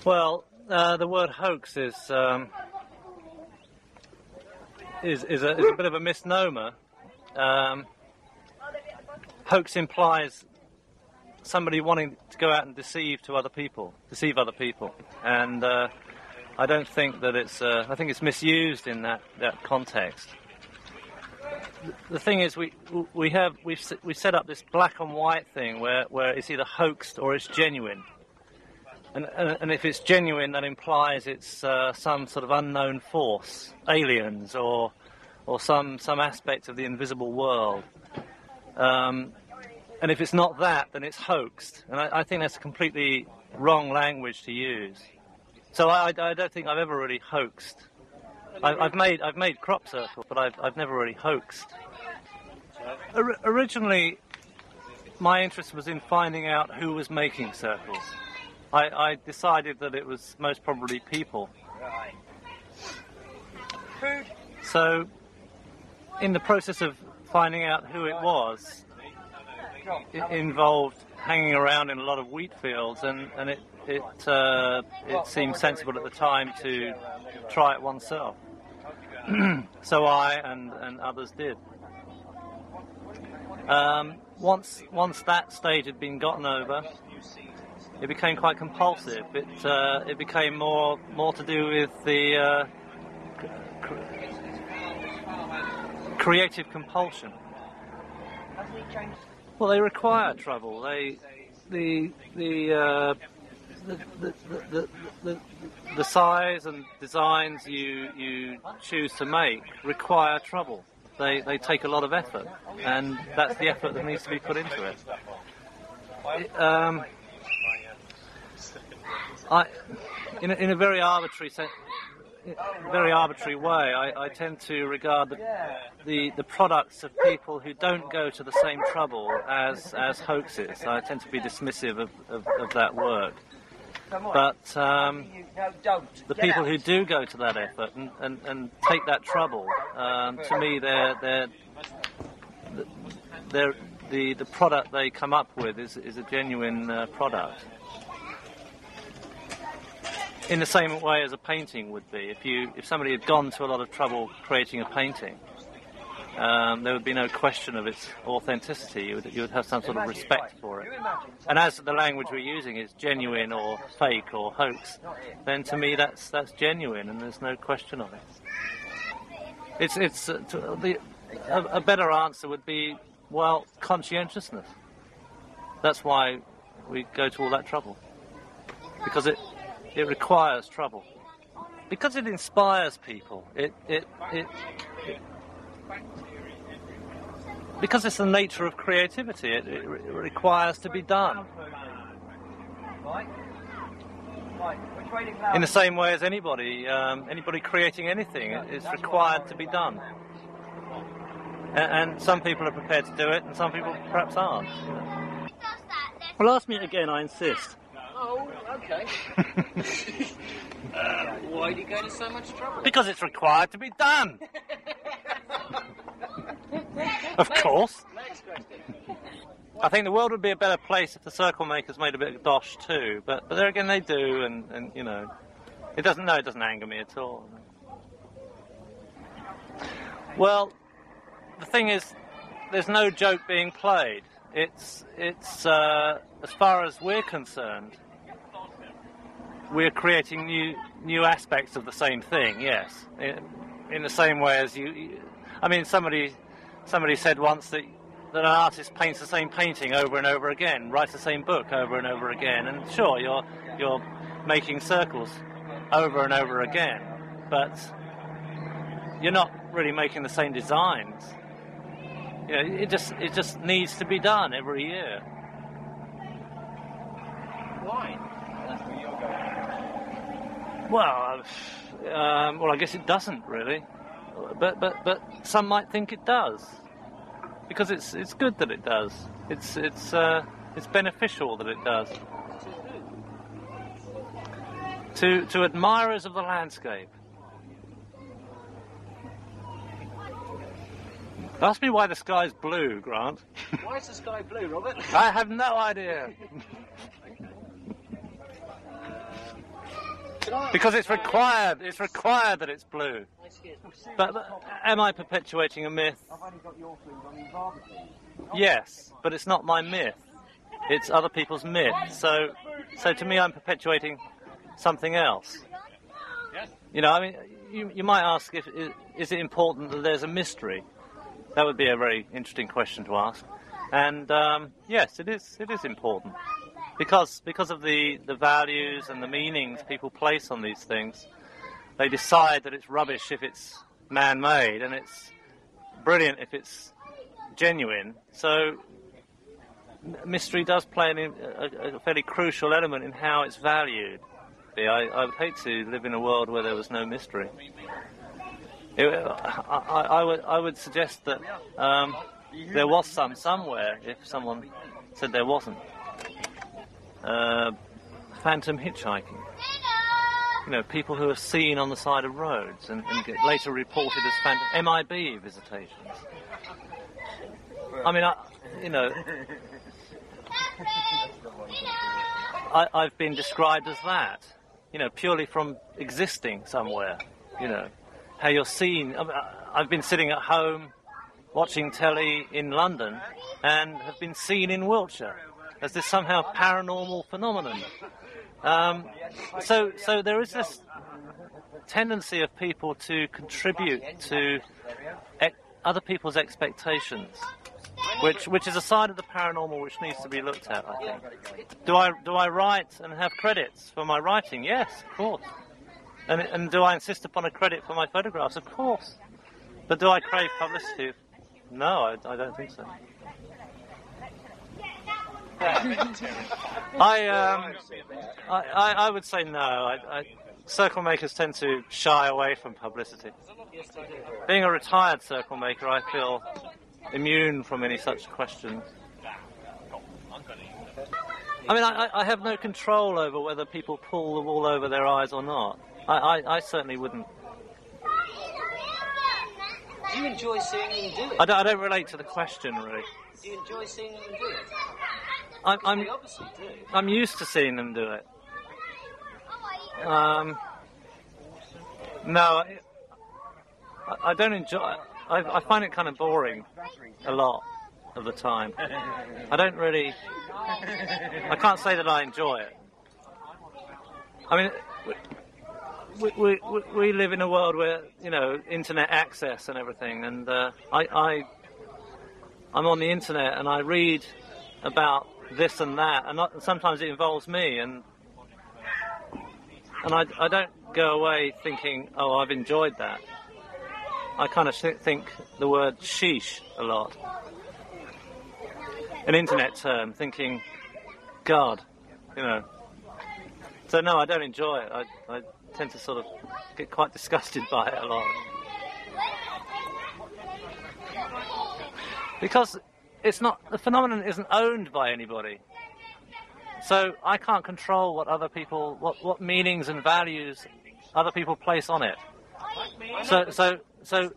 Well, the word hoax is a bit of a misnomer. Hoax implies somebody wanting to go out and deceive other people, and I don't think that it's. I think it's misused in that context. The thing is, we've set up this black and white thing where it's either hoaxed or it's genuine, and if it's genuine, that implies it's some sort of unknown force, aliens, or some aspect of the invisible world. And if it's not that, then it's hoaxed, and I think that's a completely wrong language to use. So I don't think I've ever really hoaxed. I've made Cropcircle, but I've never really hoaxed. Originally, my interest was in finding out who was making circles. I decided that it was most probably people. So, in the process of finding out who it was, it involved hanging around in a lot of wheat fields, and it seemed sensible at the time to try it oneself. So I and others did. Once that stage had been gotten over, it became quite compulsive. It became more to do with the creative compulsion. Well, they require trouble. The size and designs you choose to make require trouble. They take a lot of effort, and that's the effort that needs to be put into it. In a very arbitrary way, I tend to regard the products of people who don't go to the same trouble as hoaxes. I tend to be dismissive of that work. But the people who do go to that effort and take that trouble, to me, the product they come up with is a genuine product. In the same way as a painting would be. If somebody had gone to a lot of trouble creating a painting, there would be no question of its authenticity. You would have some sort of respect for it. And as the language we're using is genuine or fake or hoax, then to me that's genuine, and there's no question of it. A better answer would be, well, conscientiousness. That's why we go to all that trouble, because it requires trouble, because it inspires people. Because it's the nature of creativity, it requires to be done. In the same way as anybody creating anything, it's required to be done. And some people are prepared to do it, and some people perhaps aren't. Well, ask me again, I insist. Oh, okay. Why do you go to so much trouble? Because it's required to be done. Of course. Next question. I think the world would be a better place if the Circlemakers made a bit of dosh too, but there again they do, and you know, it doesn't anger me at all. Well, the thing is, there's no joke being played. It's as far as we're concerned, we're creating new aspects of the same thing. Yes, in the same way as you. I mean, somebody said once that an artist paints the same painting over and over again, writes the same book over and over again, and sure, you're making circles over and over again, but you're not really making the same designs. You know, it just needs to be done every year. Why? Well, I guess it doesn't really, but some might think it does, because it's good that it does. It's beneficial that it does. To admirers of the landscape. Ask me why the sky's blue, Grant. Why is the sky blue, Robert? I have no idea. Because it's required. It's required that it's blue. But am I perpetuating a myth? I've only got your food on in barbecue. Yes, but it's not my myth. It's other people's myth. So to me, I'm perpetuating something else. You know, I mean, you might ask, is it important that there's a mystery? That would be a very interesting question to ask. And yes, it is important. Because of the values and the meanings people place on these things, they decide that it's rubbish if it's man-made, and it's brilliant if it's genuine. So mystery does play a fairly crucial element in how it's valued. I would hate to live in a world where there was no mystery. I would suggest that there was some somewhere if someone said there wasn't. Phantom hitchhiking. You know, people who are seen on the side of roads and get later reported as phantom MIB visitations. I mean, I've been described as that. You know, purely from existing somewhere. You know, how you're seen. I've been sitting at home watching telly in London and have been seen in Wiltshire as this somehow paranormal phenomenon. So there is this tendency of people to contribute to other people's expectations, which is a side of the paranormal which needs to be looked at, I think. Do I write and have credits for my writing? Yes, of course. And do I insist upon a credit for my photographs? Of course. But do I crave publicity? No, I don't think so. I would say no. Circlemakers tend to shy away from publicity. Being a retired circlemaker, I feel immune from any such questions. I mean, I have no control over whether people pull the wool over their eyes or not. I certainly wouldn't. Do you enjoy seeing them do it? I don't relate to the question, really. Do you enjoy seeing them do it? I'm obviously do. I'm used to seeing them do it. No, I don't enjoy. I find it kind of boring a lot of the time. I don't really. I can't say that I enjoy it. I mean, we live in a world where, you know, internet access and everything, and I'm on the internet and I read about this and that, and sometimes it involves me, and I don't go away thinking, oh, I've enjoyed that. I kind of think the word sheesh a lot. An internet term, thinking, God, you know. So no, I don't enjoy it. I tend to sort of get quite disgusted by it a lot. Because the phenomenon isn't owned by anybody. So I can't control what other people, what meanings and values other people place on it. So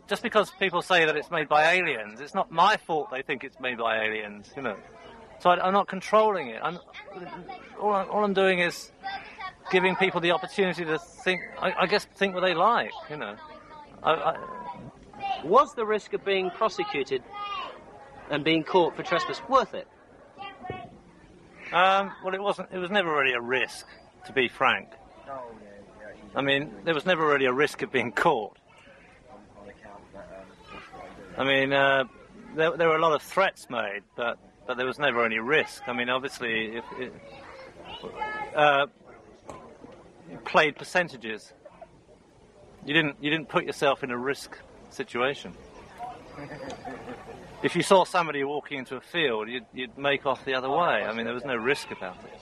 just because people say that it's made by aliens, it's not my fault they think it's made by aliens, you know. So I'm not controlling it. All I'm doing is giving people the opportunity to think, I guess, think what they like, you know. Was the risk of being prosecuted and being caught for trespass worth it? Well, it wasn't. It was never really a risk, to be frank. I mean, there was never really a risk of being caught. I mean, there were a lot of threats made, but there was never any risk. I mean, obviously, if it played percentages, you didn't put yourself in a risk situation. If you saw somebody walking into a field, you'd make off the other way. I mean, there was no risk about it.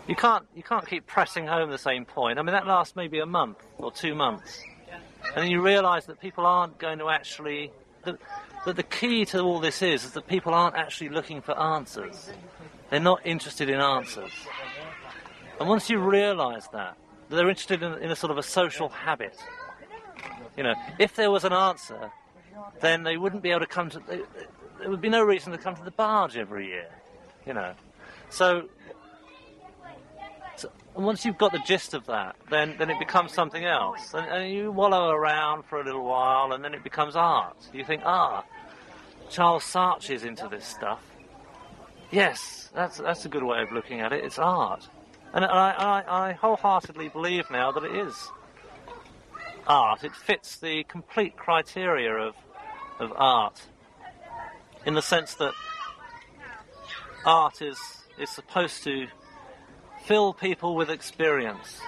You can't keep pressing home the same point. I mean, that lasts maybe a month or 2 months, and then you realise that people aren't going to actually. That the key to all this is that people aren't actually looking for answers. They're not interested in answers. And once you realise that, they're interested in a sort of a social habit. You know, if there was an answer, then they wouldn't be able to come to. There would be no reason to come to the barge every year. You know, So once you've got the gist of that, then it becomes something else. And you wallow around for a little while, and then it becomes art. You think, Charles Sarch is into this stuff. Yes, that's a good way of looking at it. It's art. And I wholeheartedly believe now that it is art. It fits the complete criteria of art, in the sense that art is supposed to fill people with experience,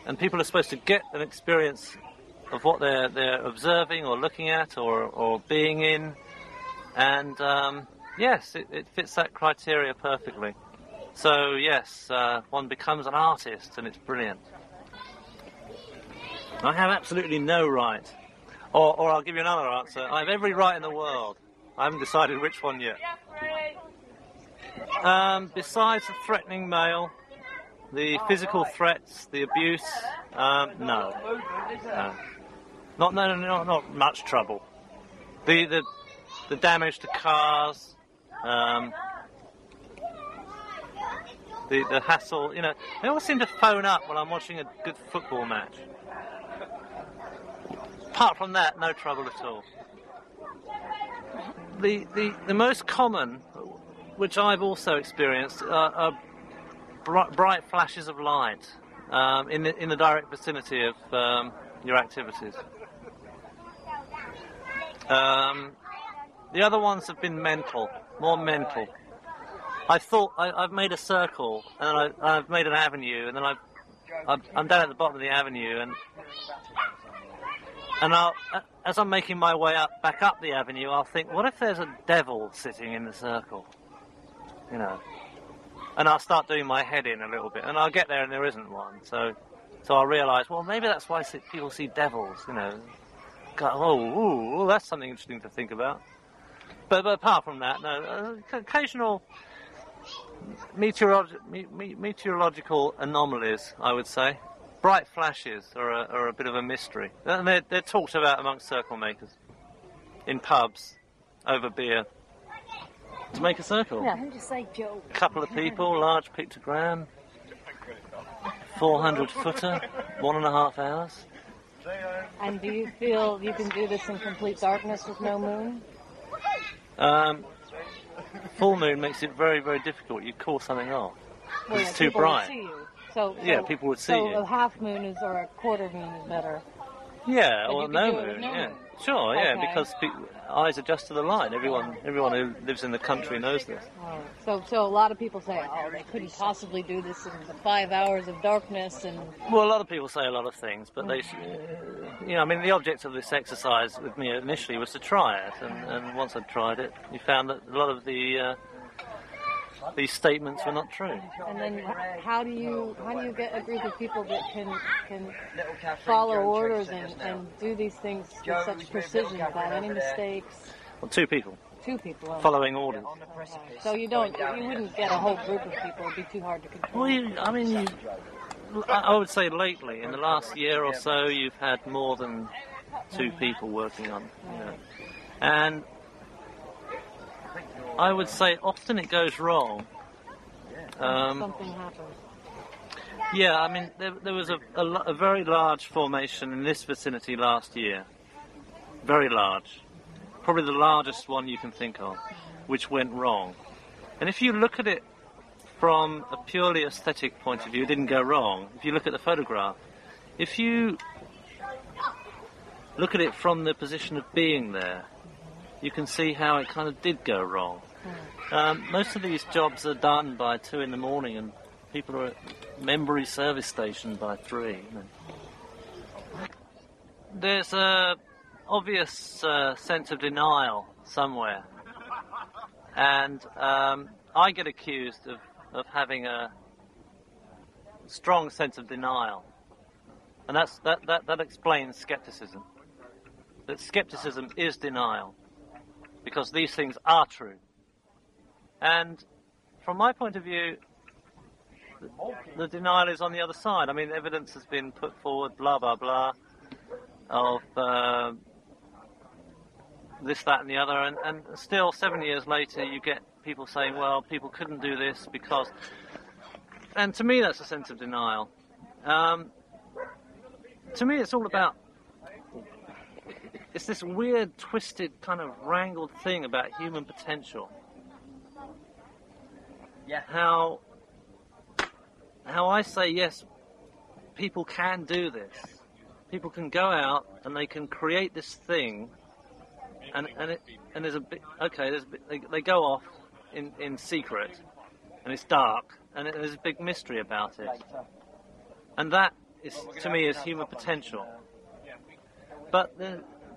and people are supposed to get an experience of what they're observing or looking at or being in, and yes, it fits that criteria perfectly. So yes, one becomes an artist, and it's brilliant. I have absolutely no right, or I'll give you another answer. I have every right in the world. I haven't decided which one yet. Besides the threatening mail, the physical threats, the abuse, no. Not much trouble. The damage to cars, the hassle. You know, they always seem to phone up when I'm watching a good football match. Apart from that, no trouble at all. The most common, which I've also experienced, are bright flashes of light in the direct vicinity of your activities. The other ones have been more mental. I thought I've made a circle, and I've made an avenue, and then I'm down at the bottom of the avenue, and as I'm making my way back up the avenue, I'll think, what if there's a devil sitting in the circle? You know, and I'll start doing my head in a little bit, and I'll get there and there isn't one. So I'll realise, well, maybe that's why people see devils. You know, go, that's something interesting to think about. But apart from that, no, occasional meteorological anomalies, I would say. Bright flashes are a bit of a mystery. And they're talked about amongst Circlemakers in pubs over beer. To make a circle. Yeah, I'm just like Joe. A couple of people, large pictogram, 400 footer, 1.5 hours. And do you feel you can do this in complete darkness with no moon? Full moon makes it very, very difficult. You call something off. Well, It's too people bright. Would see you. So people would see so you. So a half moon or a quarter moon is better. Yeah, But or you could no do it with moon. no Yeah, moon. sure. Yeah, Okay. because eyes adjust to the light. Everyone who lives in the country knows this. Oh. So a lot of people say, they couldn't possibly do this in the 5 hours of darkness and. Well, a lot of people say a lot of things, but they, I mean, the object of this exercise with me initially was to try it, and once I'd tried it, you found that a lot of these statements were not true. And then how do you get a group of people that can follow orders and do these things with such precision without any mistakes? Well, 2 people. 2 people. Following orders. So you wouldn't get a whole group of people. It'd be too hard to control. Well, I would say lately, in the last year or so, you've had more than 2 people working on it. You know. And I would say often it goes wrong. Something happens. Yeah, I mean, there was a very large formation in this vicinity last year. Very large. Probably the largest one you can think of, which went wrong. And if you look at it from a purely aesthetic point of view, it didn't go wrong. If you look at the photograph, if you look at it from the position of being there, you can see how it kind of did go wrong. Most of these jobs are done by 2 in the morning, and people are at Membury service station by 3. You know. There's a obvious sense of denial somewhere, and I get accused of having a strong sense of denial, and that explains skepticism. That skepticism is denial, because these things are true. And from my point of view, the denial is on the other side. I mean, evidence has been put forward, blah, blah, blah, of this, that and the other, and still 7 years later you get people saying, well, people couldn't do this because... And to me, that's a sense of denial. To me, it's all about... It's this weird, twisted, kind of wrangled thing about human potential. Yeah. How I say, yes, people can do this. People can go out and they can create this thing, and there's a bit, okay, they go off in secret, and it's dark, and there's a big mystery about it. And that is, to me, is human potential. But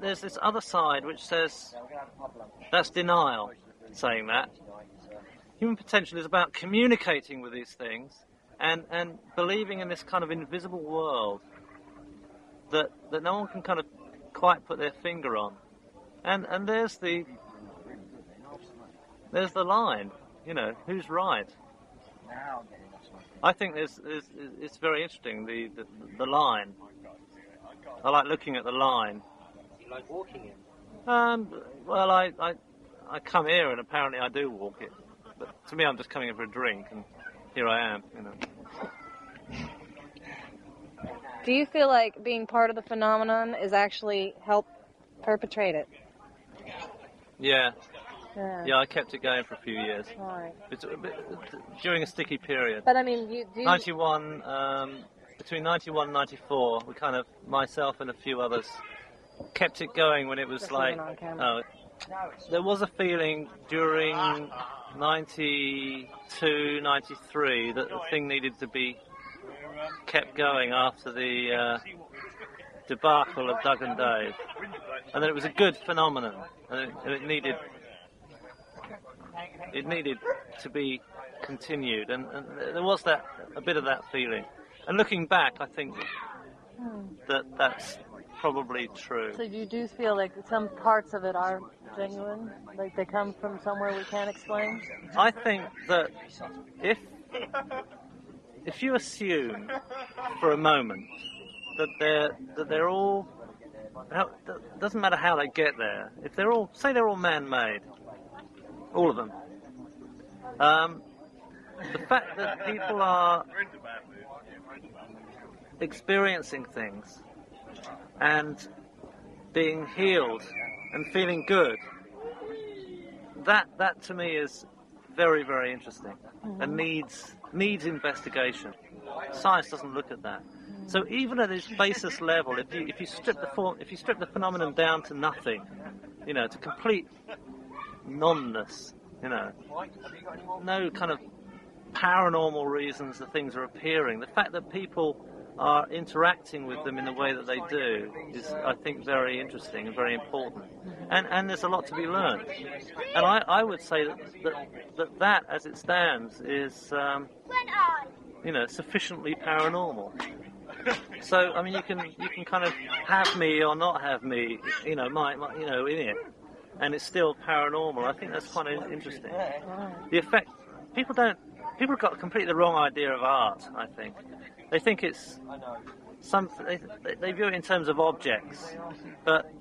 there's this other side which says that's denial, saying that. Human potential is about communicating with these things and believing in this kind of invisible world that no one can kind of quite put their finger on. And there's the line, you know, who's right? I think it's very interesting, the line. I like looking at the line. You like walking in? Well, I come here and apparently I do walk it. But to me, I'm just coming in for a drink, and here I am, you know. Do you feel like being part of the phenomenon is actually help perpetrate it? Yeah, I kept it going for a few years. Right. During a sticky period. But I mean, you 91, between 91 and 94, we kind of, myself and a few others, kept it going when it was Just like, even on camera. there was a feeling during 92, 93 that the thing needed to be kept going after the debacle of Doug and Dave, and that it was a good phenomenon, and it needed to be continued, and there was a bit of that feeling. And looking back, I think that's probably true. So you do feel like some parts of it are genuine, like they come from somewhere we can't explain? I think that if you assume for a moment that they're all, it doesn't matter how they get there. If they're all man-made, all of them. The fact that people are experiencing things and being healed and feeling good, that to me is very, very interesting and needs investigation. Science doesn't look at that. So even at its basis level, if you strip the phenomenon down to nothing, you know, to complete nonness, you know, no kind of paranormal reasons that things are appearing, the fact that people are interacting with them in the way that they do is, I think, very interesting and very important. And there's a lot to be learned. And I would say that as it stands is, you know, sufficiently paranormal. So, I mean, you can kind of have me or not have me, you know, you know, in it, and it's still paranormal. I think that's quite interesting. The effect, people have got completely the wrong idea of art, I think. They think it's they view it in terms of objects, but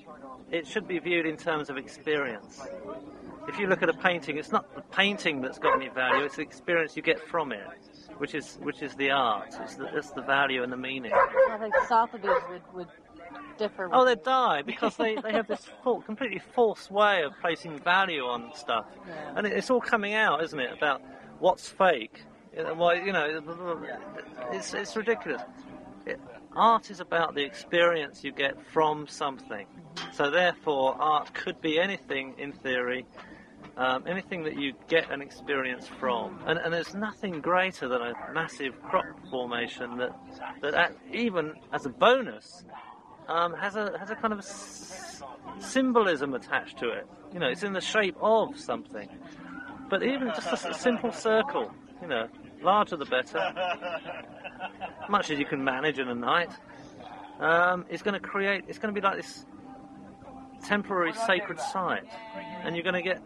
it should be viewed in terms of experience. If you look at a painting, it's not the painting that's got any value, it's the experience you get from it, which is the art. It's the value and the meaning. I think Sotheby's would differ. Oh, they die because they have this completely false way of placing value on stuff. Yeah. And it's all coming out, isn't it, about what's fake. Well, you know, it's ridiculous. Art is about the experience you get from something. So therefore, art could be anything in theory, anything that you get an experience from. And there's nothing greater than a massive crop formation that even as a bonus, has a kind of symbolism attached to it. You know, it's in the shape of something. But even just a simple circle, you know, larger the better, much as you can manage in a night, it's going to be like this temporary sacred site, and you're going to get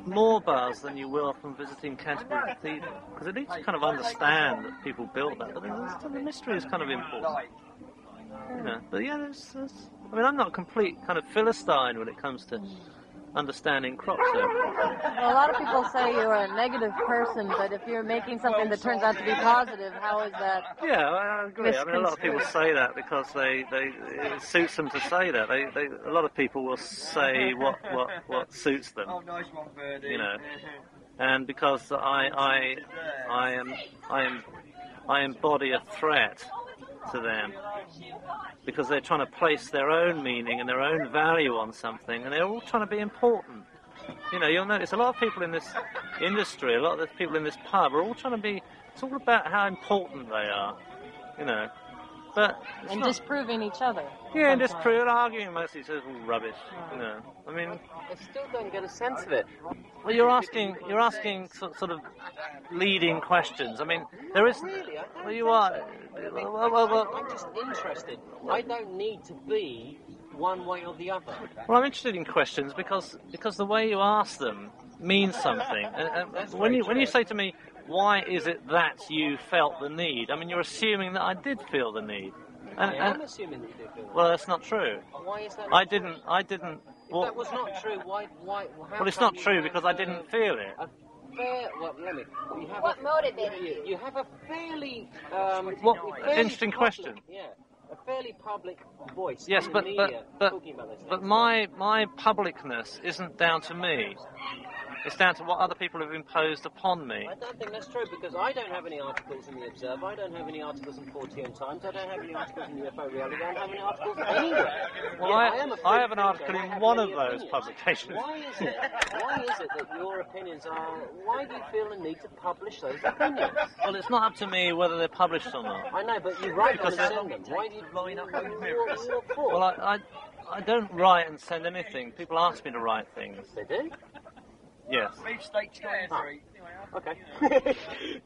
more buzz than you will from visiting Canterbury Cathedral, because at least you kind of understand that people built that, but the mystery is kind of important. You know, but yeah, I mean, I'm not a complete kind of Philistine when it comes to understanding Cropcircle. Well, a lot of people say you're a negative person, but if you're making something that turns out to be positive, how is that? Yeah, I agree. I mean, a lot of people say that because it suits them to say that. A lot of people will say what suits them. Oh, nice one, Birdie. You know, and because I embody a threat to them, because they're trying to place their own meaning and their own value on something, and they're all trying to be important. You know, you'll notice a lot of people in this industry, a lot of the people in this pub are all trying to be, it's all about how important they are, you know. But and disproving each other. Yeah, and disproving, arguing amongst each other, all rubbish, you know. I mean, I still don't get a sense of it. Well, you're asking sort of leading questions. I mean, there is. Really, well, you are. Well, I'm just interested. I don't need to be one way or the other. Well, I'm interested in questions because the way you ask them means something. And when you say to me, why is it that you felt the need? I mean, you're assuming that I did feel the need. I am assuming that you did feel the need. Well, that's not true. Why is that? I didn't. If that was not true, why Well, it's not true because I didn't feel it. What motivated you? You have a fairly Interesting question. Yeah, a fairly public voice. Yes, in but the media talking about this but thing. my publicness isn't down to me. It's down to what other people have imposed upon me. I don't think that's true, because I don't have any articles in the Observer, I don't have any articles in 14 Times, I don't have any articles in UFO Reality, I don't have any articles anywhere. Well, I have an article in one of those publications. Why is it that your opinions are... Why do you feel the need to publish those opinions? Well, it's not up to me whether they're published or not. I know, but you write them and send them. Why do you line up those mirrors? Well, I don't write and send anything. People ask me to write things. They do? Yes. Beef steak 23. Okay.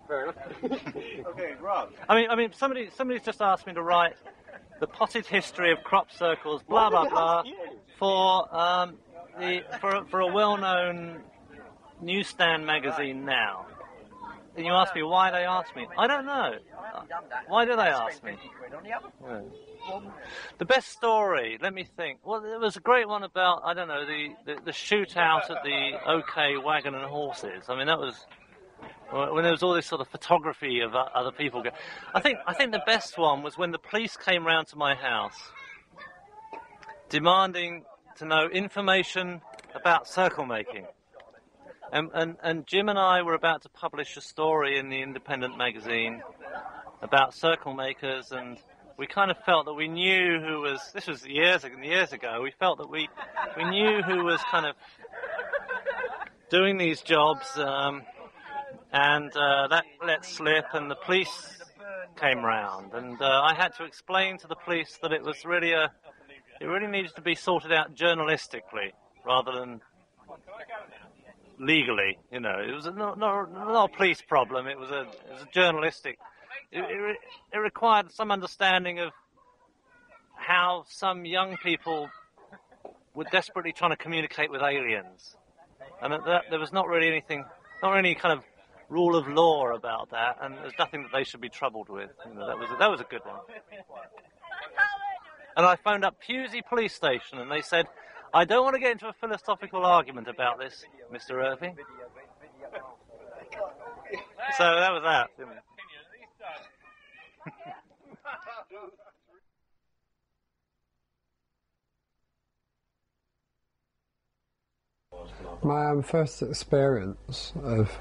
Fair enough. Okay, Rob. I mean, somebody's just asked me to write the potted history of crop circles, blah blah blah, for a well-known newsstand magazine now. And you ask me why they asked me. I don't know. Why do they ask me? Yeah. The best story, let me think. Well, there was a great one about, I don't know, the shootout at the OK Wagon and Horses. I mean, that was when there was all this sort of photography of other people. I think the best one was when the police came round to my house demanding to know information about circlemaking. And Jim and I were about to publish a story in the Independent magazine about Circlemakers, and we kind of felt that we knew who was... This was years ago. We felt that we knew who was kind of doing these jobs, and that let slip, and the police came round, and I had to explain to the police that it was really it really needed to be sorted out journalistically rather than legally. You know, it was not a police problem. It was a journalistic. It required some understanding of how some young people were desperately trying to communicate with aliens, and that there was not really any kind of rule of law about that, and there's nothing that they should be troubled with. You know, that was a good one. And I phoned up Pusey Police Station, and they said, "I don't want to get into a philosophical argument about this, Mr. Irving." So that was that. You know. My first experience of,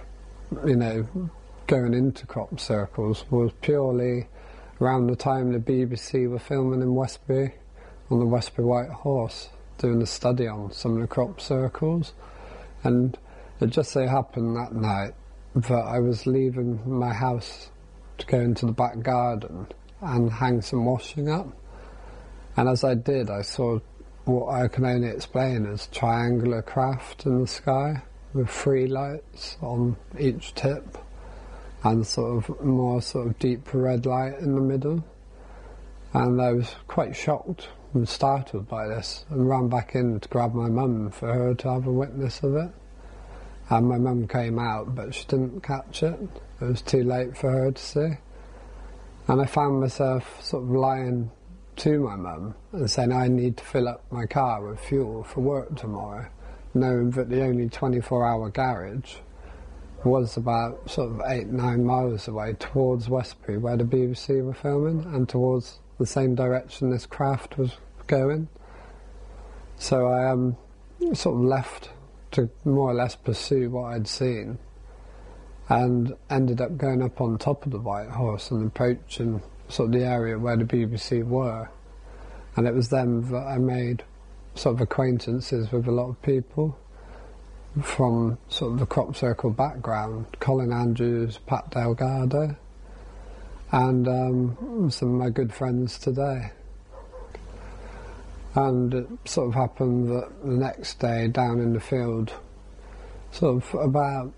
going into crop circles was purely around the time the BBC were filming in Westbury, on the Westbury White Horse, doing a study on some of the crop circles. And it just so happened that night that I was leaving my house to go into the back garden and hang some washing up. And as I did, I saw what I can only explain as triangular craft in the sky with 3 lights on each tip and more deep red light in the middle. And I was quite shocked and startled by this and ran back in to grab my mum for her to have a witness of it. And my mum came out, but she didn't catch it. It was too late for her to see. And I found myself lying to my mum and saying I need to fill up my car with fuel for work tomorrow. knowing that the only 24-hour garage was about sort of 8-9 miles away towards Westbury, where the BBC were filming, and towards the same direction this craft was going. So I sort of left to more or less pursue what I'd seen, and ended up going up on top of the White Horse and approaching sort of the area where the BBC were. And it was then that I made sort of acquaintances with a lot of people from sort of the Cropcircle background, Colin Andrews, Pat Delgado, and some of my good friends today. And it sort of happened that the next day down in the field, sort of about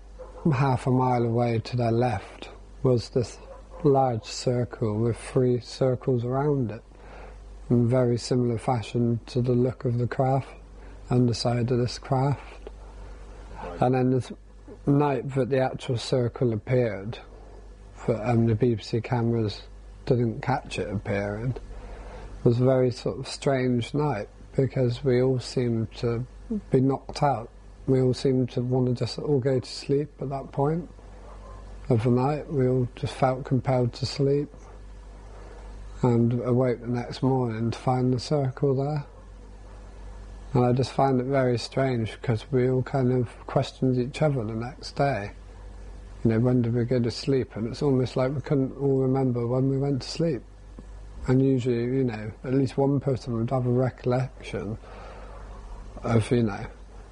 half a mile away to their left, was this large circle with 3 circles around it, in very similar fashion to the look of the craft, underside of this craft. And then the night that the actual circle appeared, the BBC cameras didn't catch it appearing, was a very sort of strange night, because we all seemed to be knocked out. We all seemed to want to just all go to sleep at that point of the night. We all just felt compelled to sleep, and awoke the next morning to find the circle there. And I just found it very strange, because we all kind of questioned each other the next day. You know, when did we go to sleep? And it's almost like we couldn't all remember when we went to sleep. And usually, you know, at least one person would have a recollection of, you know,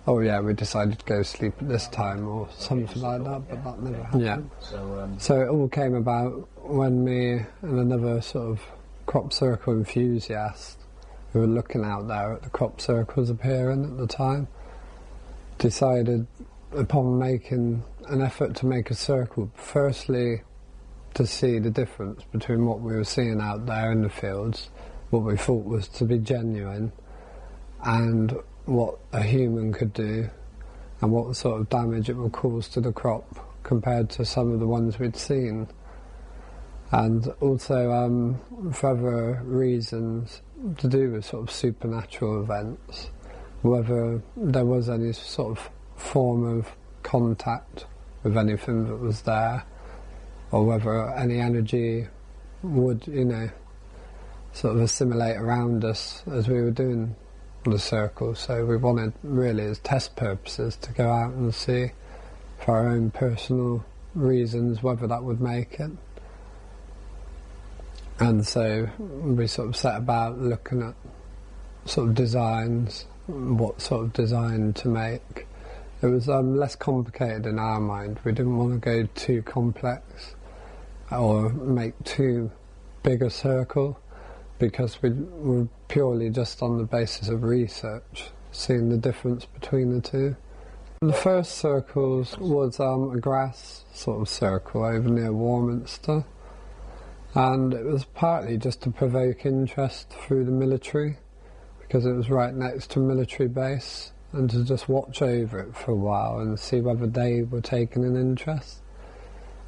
oh yeah, we decided to go to sleep at this time or something like that, but that never happened. Yeah. So it all came about when me and another sort of Cropcircle enthusiast who were looking out there at the Cropcircles appearing at the time, decided upon making an effort to make a circle, firstly to see the difference between what we were seeing out there in the fields, what we thought was to be genuine, and what a human could do, and what sort of damage it would cause to the crop compared to some of the ones we'd seen. And also for other reasons to do with sort of supernatural events, whether there was any sort of form of contact with anything that was there, or whether any energy would, you know, sort of assimilate around us as we were doing the circle. So we wanted, really as test purposes, to go out and see for our own personal reasons whether that would make it. And so we sort of set about looking at sort of designs, what sort of design to make. It was less complicated in our mind. We didn't want to go too complex or make too big a circle, because we were purely just on the basis of research, seeing the difference between the two. The first circles was a grass sort of circle over near Warminster, and it was partly just to provoke interest through the military, because it was right next to a military base, and to just watch over it for a while and see whether they were taking an interest.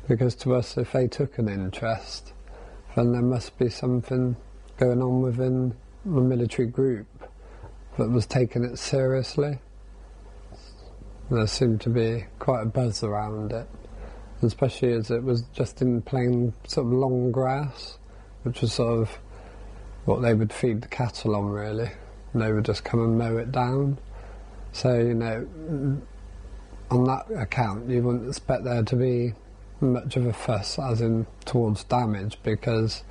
Because to us, if they took an interest, then there must be something going on within the military group that was taking it seriously. There seemed to be quite a buzz around it, especially as it was just in plain sort of long grass, which was sort of what they would feed the cattle on, really. And they would just come and mow it down. So, you know, on that account, you wouldn't expect there to be much of a fuss, as in towards damage, because,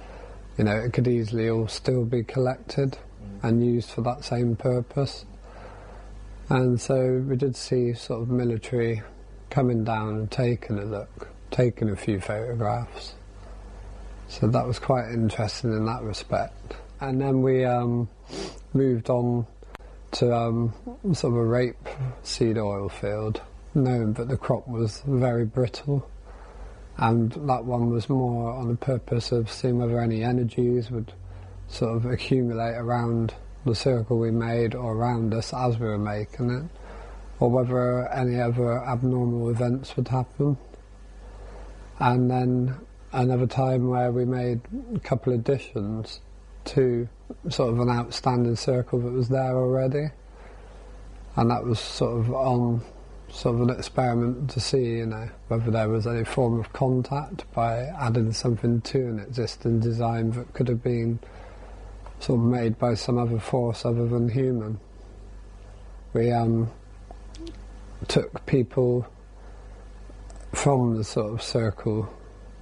you know, it could easily all still be collected and used for that same purpose. And so we did see sort of military coming down and taking a look, taking a few photographs. So that was quite interesting in that respect. And then we moved on to sort of a rapeseed oil field, knowing that the crop was very brittle, and that one was more on the purpose of seeing whether any energies would sort of accumulate around the circle we made or around us as we were making it, or whether any other abnormal events would happen. And then another time where we made a couple of additions to sort of an outstanding circle that was there already. and that was sort of on sort of an experiment to see, you know, whether there was any form of contact by adding something to an existing design that could have been sort of made by some other force other than human. We took people from the sort of circle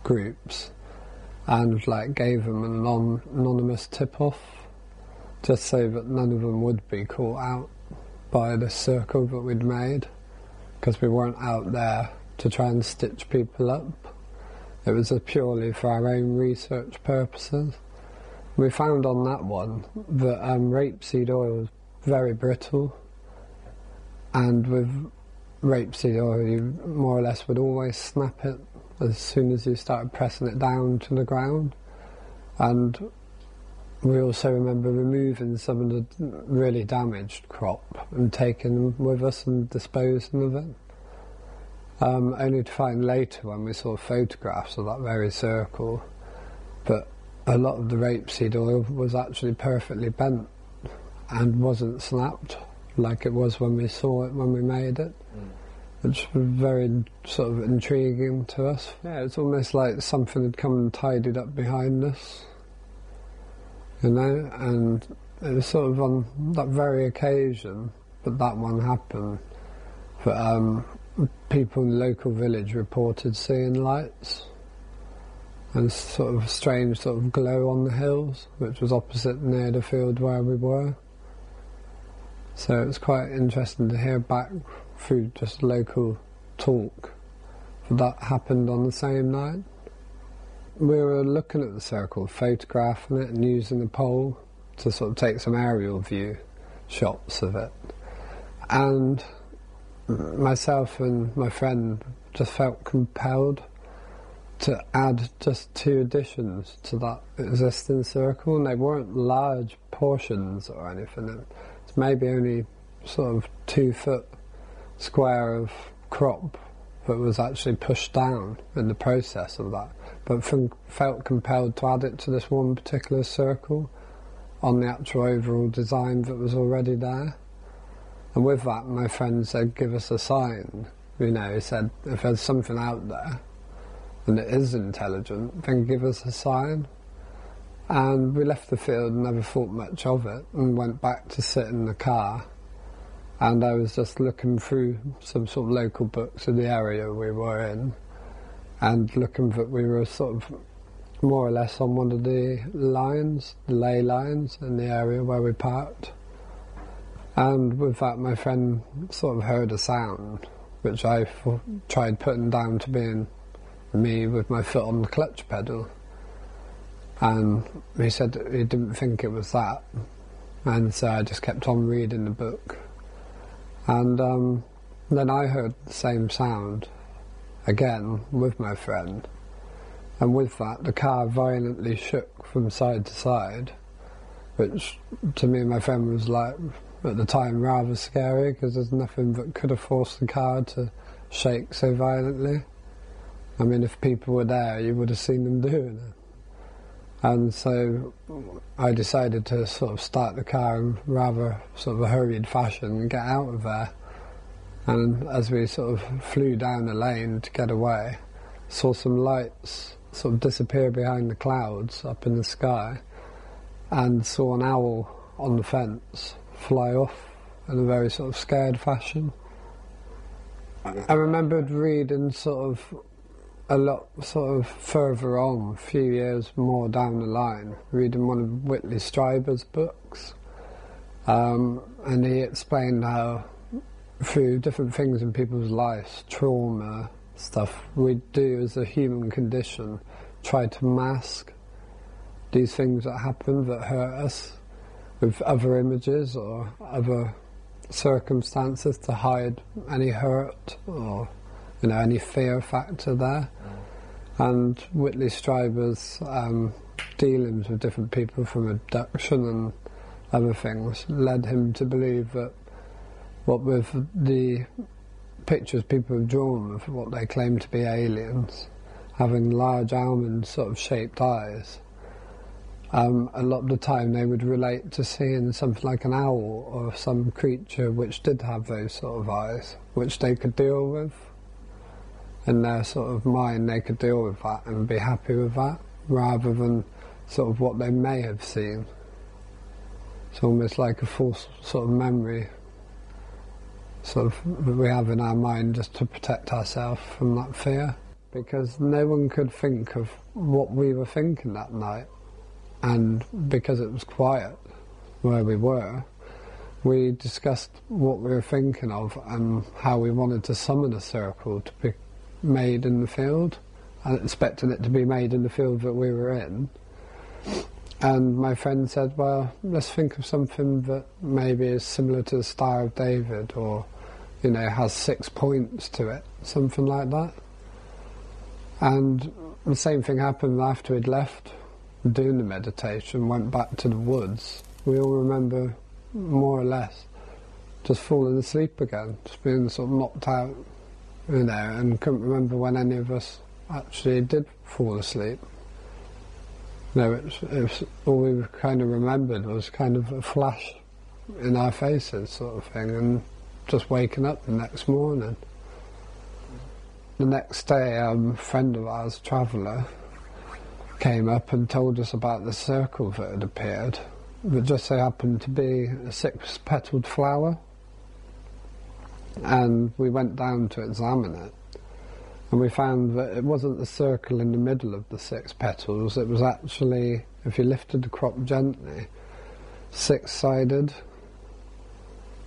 groups and like gave them an anonymous tip-off, just so that none of them would be caught out by the circle that we'd made, because we weren't out there to try and stitch people up. It was purely for our own research purposes. We found on that one that rapeseed oil was very brittle, and with rapeseed oil you more or less would always snap it as soon as you started pressing it down to the ground. And we also remember removing some of the really damaged crop and taking them with us and disposing of it. Only to find later, when we saw photographs of that very circle, that a lot of the rapeseed oil was actually perfectly bent and wasn't snapped like it was when we saw it when we made it, which was very sort of intriguing to us. Yeah, it's almost like something had come and tidied up behind us, you know, and it was sort of on that very occasion that one happened, that people in the local village reported seeing lights and sort of a strange sort of glow on the hills, which was opposite near the field where we were. So it was quite interesting to hear back through just local talk that happened on the same night. We were looking at the circle, photographing it and using the pole to sort of take some aerial view shots of it. And myself and my friend just felt compelled to add just 2 additions to that existing circle, and they weren't large portions or anything. It's maybe only sort of 2 foot square of crop that was actually pushed down in the process of that, but felt compelled to add it to this one particular circle on the actual overall design that was already there. And with that, my friend said, give us a sign. You know, he said, if there's something out there and it is intelligent, then give us a sign. And we left the field and never thought much of it, and went back to sit in the car. And I was just looking through some sort of local books in the area we were in, and looking that we were sort of more or less on one of the lines, the ley lines in the area where we parked. And with that, my friend sort of heard a sound, which I tried putting down to being me with my foot on the clutch pedal. And he said he didn't think it was that. And so I just kept on reading the book. And then I heard the same sound again with my friend. And with that, the car violently shook from side to side, which to me and my friend was like, at the time, rather scary, because there's nothing that could have forced the car to shake so violently. I mean, if people were there, you would have seen them doing it. And so I decided to sort of start the car in rather sort of a hurried fashion and get out of there. And as we sort of flew down the lane to get away, saw some lights sort of disappear behind the clouds up in the sky, and saw an owl on the fence fly off in a very sort of scared fashion. I remembered reading sort of a lot sort of further on, a few years more down the line, reading one of Whitley Strieber's books, and he explained how through different things in people's lives, trauma, stuff we do as a human condition, try to mask these things that happen that hurt us with other images or other circumstances to hide any hurt or, you know, any fear factor there. And Whitley Strieber's dealings with different people from abduction and other things led him to believe that what with the pictures people have drawn of what they claim to be aliens, having large almond sort of shaped eyes, a lot of the time they would relate to seeing something like an owl or some creature which did have those sort of eyes, which they could deal with. In their sort of mind, they could deal with that and be happy with that, rather than sort of what they may have seen. It's almost like a false sort of memory sort of that we have in our mind just to protect ourselves from that fear. Because no one could think of what we were thinking that night. And because it was quiet where we were, we discussed what we were thinking of and how we wanted to summon a circle to be made in the field, and expecting it to be made in the field that we were in. And my friend said, well, let's think of something that maybe is similar to the Star of David, or, you know, has 6 points to it, something like that. And the same thing happened after we'd left doing the meditation, went back to the woods. We all remember, more or less, just falling asleep again, just being sort of knocked out, you know, and couldn't remember when any of us actually did fall asleep. No, it was all we kind of remembered was kind of a flash in our faces, sort of thing, and just waking up the next morning. The next day, a friend of ours, a traveller, came up and told us about the circle that had appeared. It just so happened to be a 6-petalled flower, and we went down to examine it, and we found that it wasn't the circle in the middle of the 6 petals. It was actually, if you lifted the crop gently, 6-sided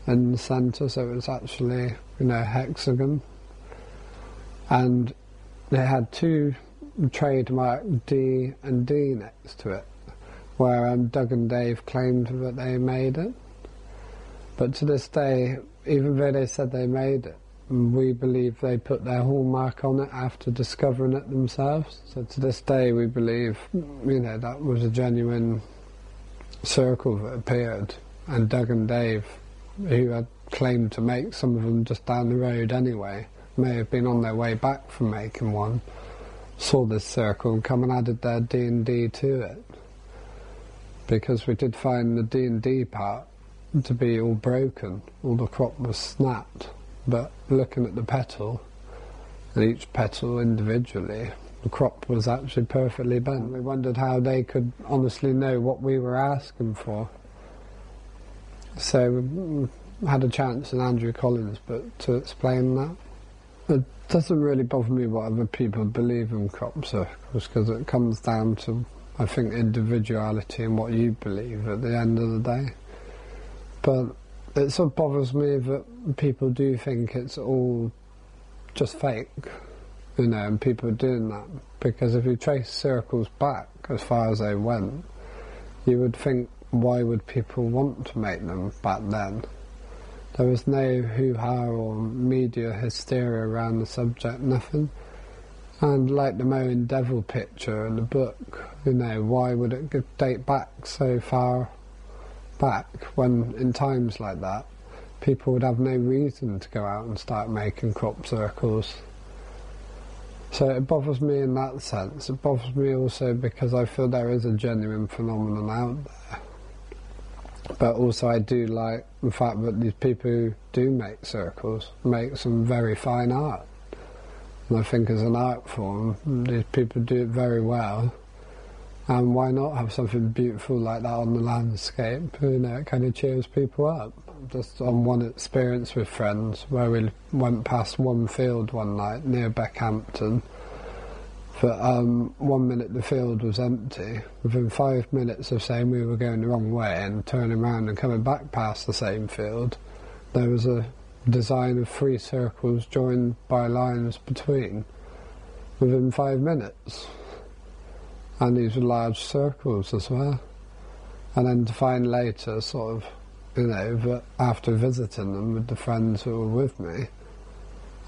in the centre, so it was actually, you know, a hexagon, and it had 2 trademark D and D next to it, where Doug and Dave claimed that they made it. But to this day, even though they said they made it, we believe they put their hallmark on it after discovering it themselves. So to this day we believe, you know, that was a genuine circle that appeared, and Doug and Dave, who had claimed to make some of them just down the road anyway, may have been on their way back from making one, saw this circle and come and added their D&D to it, because we did find the D&D part to be all broken, all the crop was snapped, but looking at the petal, and each petal individually, the crop was actually perfectly bent. We wondered how they could honestly know what we were asking for. So we had a chance in Andrew Collins' book to explain that. It doesn't really bother me what other people believe in crop circles, because it comes down to, I think, individuality and what you believe at the end of the day. But it sort of bothers me that people do think it's all just fake, you know, and people are doing that. Because if you trace circles back as far as they went, you would think, why would people want to make them back then? There was no hoo-ha or media hysteria around the subject, nothing. And like the Moan Devil picture in the book, you know, why would it date back so far back when in times like that people would have no reason to go out and start making crop circles? So it bothers me in that sense. It bothers me also because I feel there is a genuine phenomenon out there. But also I do like the fact that these people who do make circles make some very fine art. And I think as an art form, these people do it very well. And why not have something beautiful like that on the landscape? You know, it kind of cheers people up. Just on one experience with friends where we went past one field one night near Beckhampton. For 1 minute the field was empty. Within 5 minutes of saying we were going the wrong way and turning around and coming back past the same field, there was a design of 3 circles joined by lines between within 5 minutes. And these were large circles as well. And then to find later, sort of, you know, that after visiting them with the friends who were with me,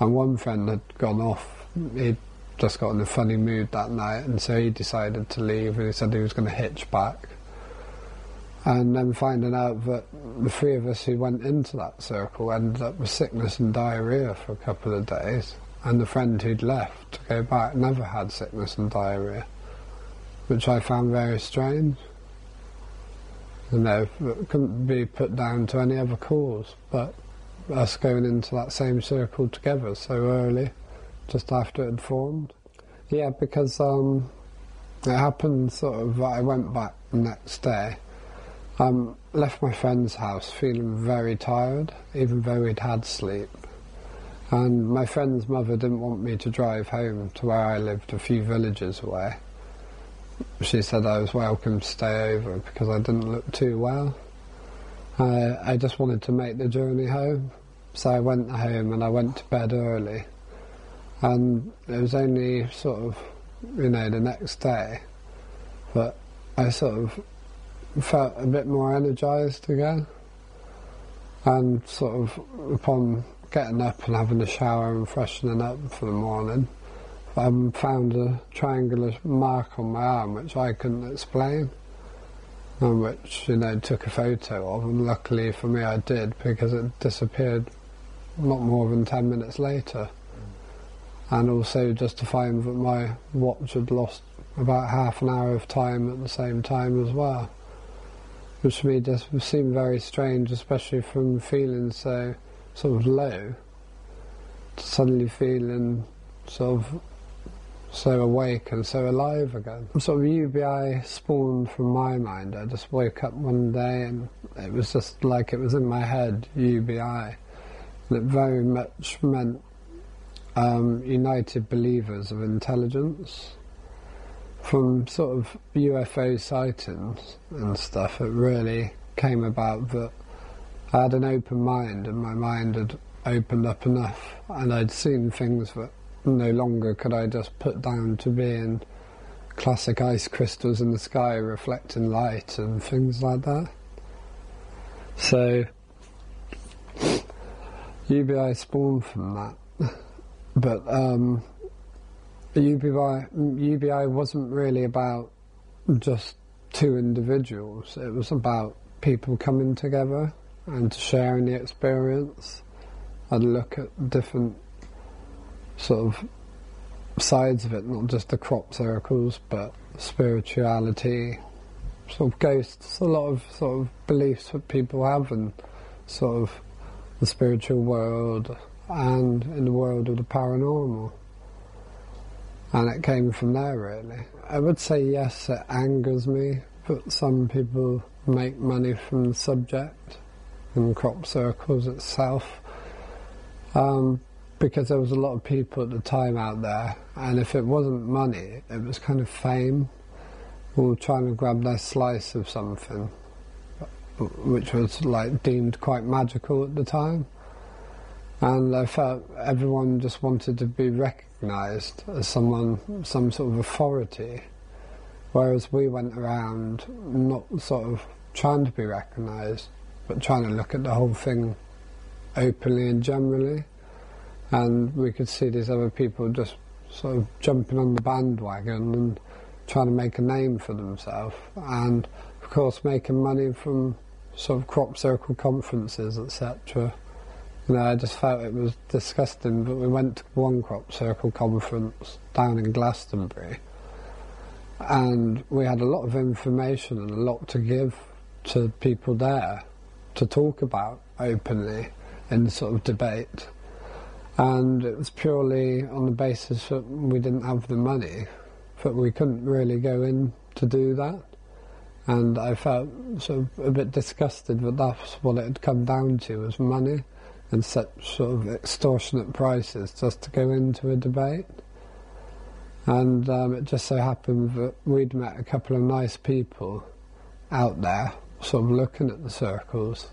and one friend had gone off, he'd just got in a funny mood that night, and so he decided to leave, and he said he was going to hitch back. And then finding out that the 3 of us who went into that circle ended up with sickness and diarrhoea for a couple of days, and the friend who'd left to go back never had sickness and diarrhoea, which I found very strange. it couldn't be put down to any other cause but us going into that same circle together so early, just after it had formed. Yeah, because it happened sort of, I went back the next day, left my friend's house feeling very tired, even though we'd had sleep. And my friend's mother didn't want me to drive home to where I lived a few villages away. She said I was welcome to stay over because I didn't look too well. I just wanted to make the journey home, so I went home and I went to bed early. And it was only sort of, the next day that I sort of felt a bit more energised again. And sort of upon getting up and having a shower and freshening up for the morning, I found a triangular mark on my arm which I couldn't explain, and which, took a photo of, and luckily for me I did, because it disappeared not more than 10 minutes later. And also just to find that my watch had lost about half an hour of time at the same time as well, which to me just seemed very strange, especially from feeling so sort of low to suddenly feeling sort of so awake and so alive again. Sort of UBI spawned from my mind. I just woke up one day and it was just like it was in my head, UBI. And it very much meant United Believers of Intelligence. From sort of UFO sightings and stuff, it really came about that I had an open mind, and my mind had opened up enough, and I'd seen things that no longer could I just put down to being classic ice crystals in the sky reflecting light and things like that. So UBI spawned from that. But UBI wasn't really about just two individuals. It was about people coming together and sharing the experience and look at different sort of sides of it, not just the crop circles, but spirituality, sort of ghosts, a lot of sort of beliefs that people have in sort of the spiritual world and in the world of the paranormal. And it came from there, really. I would say yes, it angers me that some people make money from the subject in crop circles itself, because there was a lot of people at the time out there, and if it wasn't money, it was kind of fame, or trying to grab their slice of something, which was like deemed quite magical at the time. And I felt everyone just wanted to be recognised as some sort of authority, whereas we went around not sort of trying to be recognised, but trying to look at the whole thing openly and generally. And we could see these other people just sort of jumping on the bandwagon and trying to make a name for themselves, and of course making money from sort of crop circle conferences, etc. I just felt it was disgusting. But we went to one crop circle conference down in Glastonbury, and we had a lot of information and a lot to give to people there to talk about openly in sort of debate. And it was purely on the basis that we didn't have the money, that we couldn't really go in to do that. And I felt sort of a bit disgusted that that's what it had come down to, was money and such sort of extortionate prices just to go into a debate. And it just so happened that we'd met a couple of nice people out there sort of looking at the circles,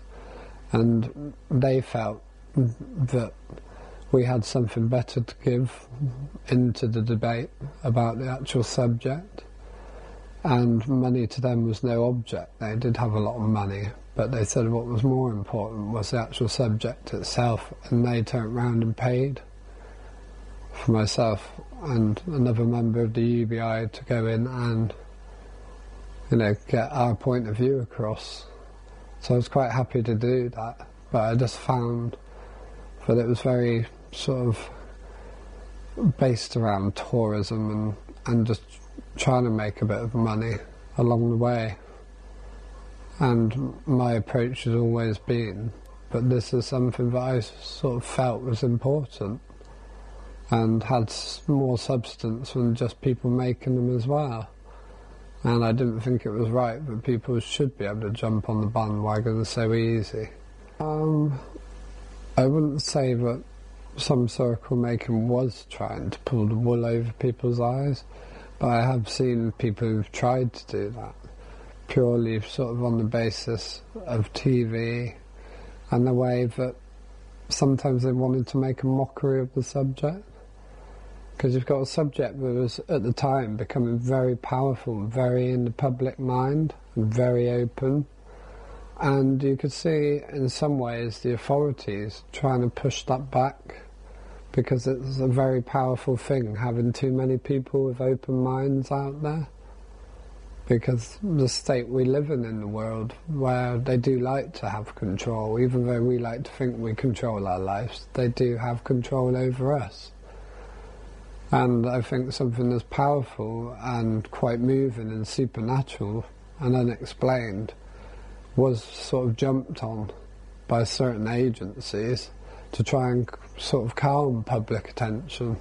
and they felt that we had something better to give into the debate about the actual subject, and money to them was no object. They did have a lot of money, but they said what was more important was the actual subject itself, and they turned round and paid for myself and another member of the UBI to go in and get our point of view across. So I was quite happy to do that, but I just found that it was very sort of based around tourism and just trying to make a bit of money along the way. and my approach has always been, but this is something that I sort of felt was important and had more substance than just people making them as well. And I didn't think it was right that people should be able to jump on the bandwagon so easy. I wouldn't say that some circle making was trying to pull the wool over people's eyes, but I have seen people who've tried to do that, purely sort of on the basis of TV and the way that sometimes they wanted to make a mockery of the subject. Because you've got a subject that was, at the time, becoming very powerful, very in the public mind, and very open. And you could see, in some ways, the authorities trying to push that back, because it's a very powerful thing, having too many people with open minds out there. Because the state we live in the world, where they do like to have control, even though we like to think we control our lives, they do have control over us. And I think something as powerful and quite moving and supernatural and unexplained was sort of jumped on by certain agencies to try and sort of calm public attention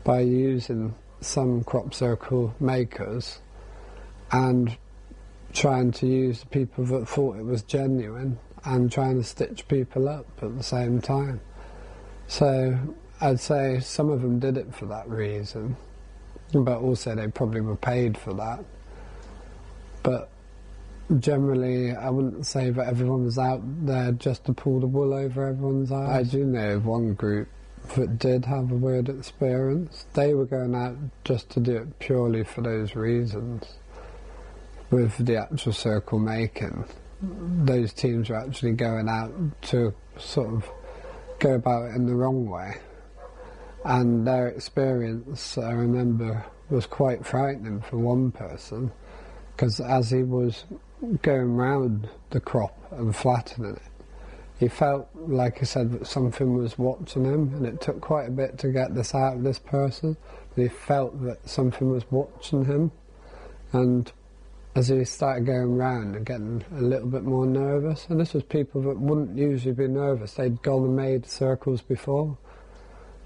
by using some Cropcircle makers and trying to use the people that thought it was genuine and trying to stitch people up at the same time. So I'd say some of them did it for that reason, but also they probably were paid for that. But generally, I wouldn't say that everyone was out there just to pull the wool over everyone's eyes. I do know of one group that did have a weird experience. They were going out just to do it purely for those reasons. With the actual circle making, those teams were actually going out to sort of go about it in the wrong way. And their experience, I remember, was quite frightening for one person, because as he was going round the crop and flattening it, he felt, like I said, that something was watching him, and it took quite a bit to get this out of this person, but he felt that something was watching him, and as he started going round and getting a little bit more nervous, and this was people that wouldn't usually be nervous, they'd gone and made circles before.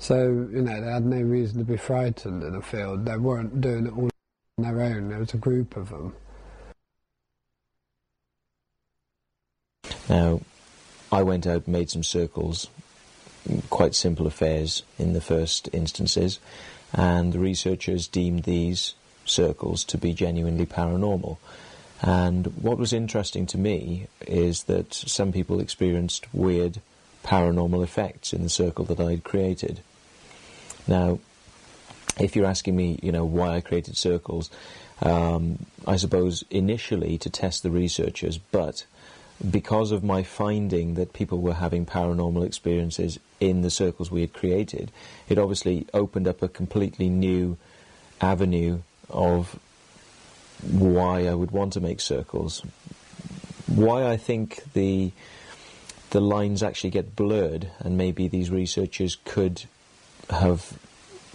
So, you know, they had no reason to be frightened in the field. They weren't doing it all on their own. There was a group of them. Now, I went out and made some circles, quite simple affairs in the first instances, and the researchers deemed these circles to be genuinely paranormal. And what was interesting to me is that some people experienced weird paranormal effects in the circle that I'd created. Now, if you're asking me, you know, why I created circles, I suppose initially to test the researchers, but because of my finding that people were having paranormal experiences in the circles we had created, it obviously opened up a completely new avenue of why I would want to make circles. Why I think the lines actually get blurred, and maybe these researchers could have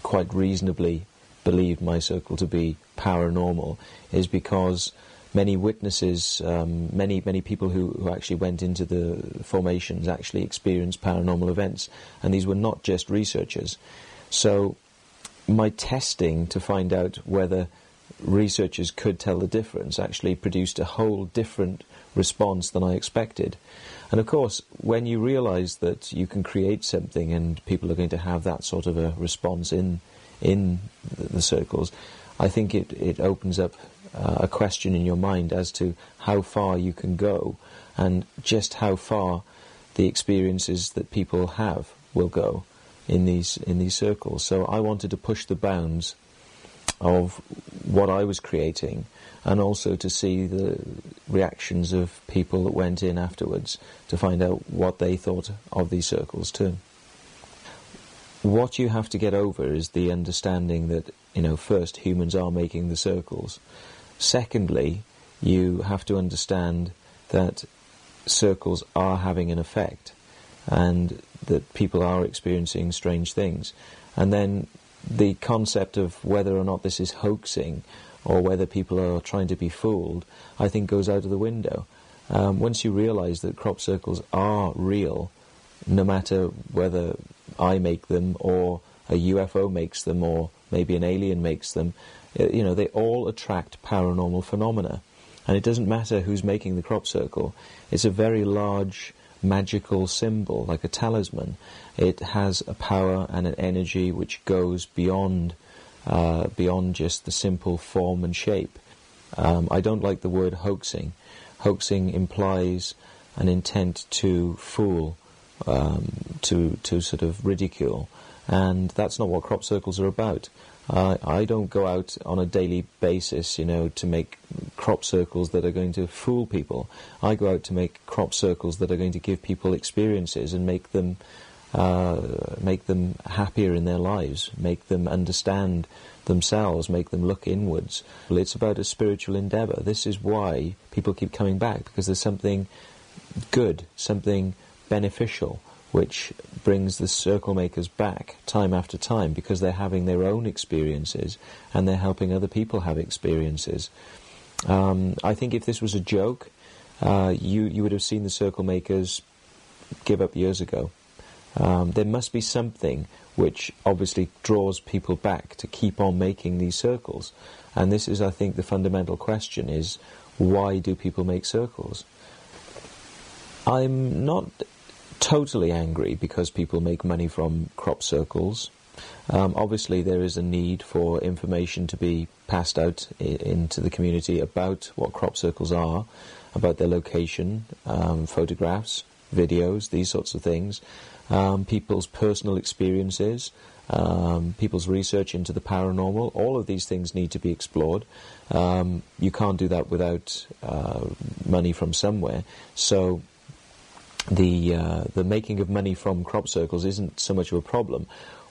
quite reasonably believed my circle to be paranormal, is because many witnesses, many people who actually went into the formations actually experienced paranormal events, and these were not just researchers. So my testing to find out whether researchers could tell the difference actually produced a whole different response than I expected. And of course, when you realise that you can create something and people are going to have that sort of a response in the circles, I think it opens up a question in your mind as to how far you can go and just how far the experiences that people have will go in these circles. So I wanted to push the bounds of what I was creating, and also to see the reactions of people that went in afterwards to find out what they thought of these circles too. What you have to get over is the understanding that, you know, first, humans are making the circles. Secondly, you have to understand that circles are having an effect and that people are experiencing strange things. And then the concept of whether or not this is hoaxing or whether people are trying to be fooled, I think goes out of the window. once you realise that crop circles are real, no matter whether I make them or a UFO makes them or maybe an alien makes them, they all attract paranormal phenomena. And it doesn't matter who's making the crop circle. It's a very large magical symbol, like a talisman. It has a power and an energy which goes beyond just the simple form and shape. I don't like the word hoaxing. Hoaxing implies an intent to fool, to sort of ridicule, and that's not what crop circles are about. I don't go out on a daily basis, to make crop circles that are going to fool people. I go out to make crop circles that are going to give people experiences and make them happier in their lives, make them understand themselves, make them look inwards. It's about a spiritual endeavour. This is why people keep coming back, because there's something good, something beneficial, which brings the Circlemakers back time after time, because they're having their own experiences and they're helping other people have experiences. I think if this was a joke, you would have seen the Circlemakers give up years ago. There must be something which obviously draws people back to keep on making these circles. And this is, I think, the fundamental question is, why do people make circles? I'm not totally angry because people make money from crop circles. Obviously there is a need for information to be passed out into the community about what crop circles are, about their location, photographs, videos, these sorts of things, people's personal experiences, people's research into the paranormal. All of these things need to be explored. You can't do that without money from somewhere. So the making of money from crop circles isn't so much of a problem.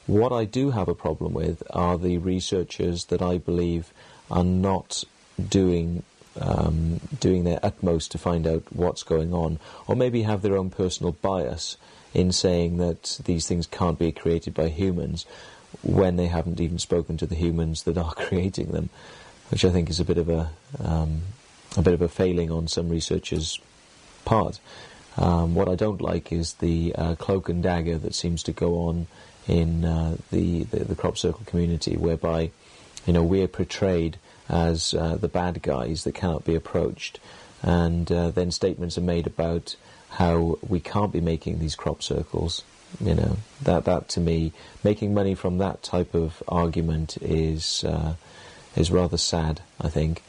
What I do have a problem with are the researchers that I believe are not doing their utmost to find out what's going on, or maybe have their own personal bias in saying that these things can't be created by humans when they haven't even spoken to the humans that are creating them, which I think is a bit of a failing on some researchers' part. What I don't like is the cloak and dagger that seems to go on in the crop circle community, whereby we're portrayed as the bad guys that cannot be approached, and then statements are made about how we can't be making these crop circles. That to me, making money from that type of argument is rather sad, I think.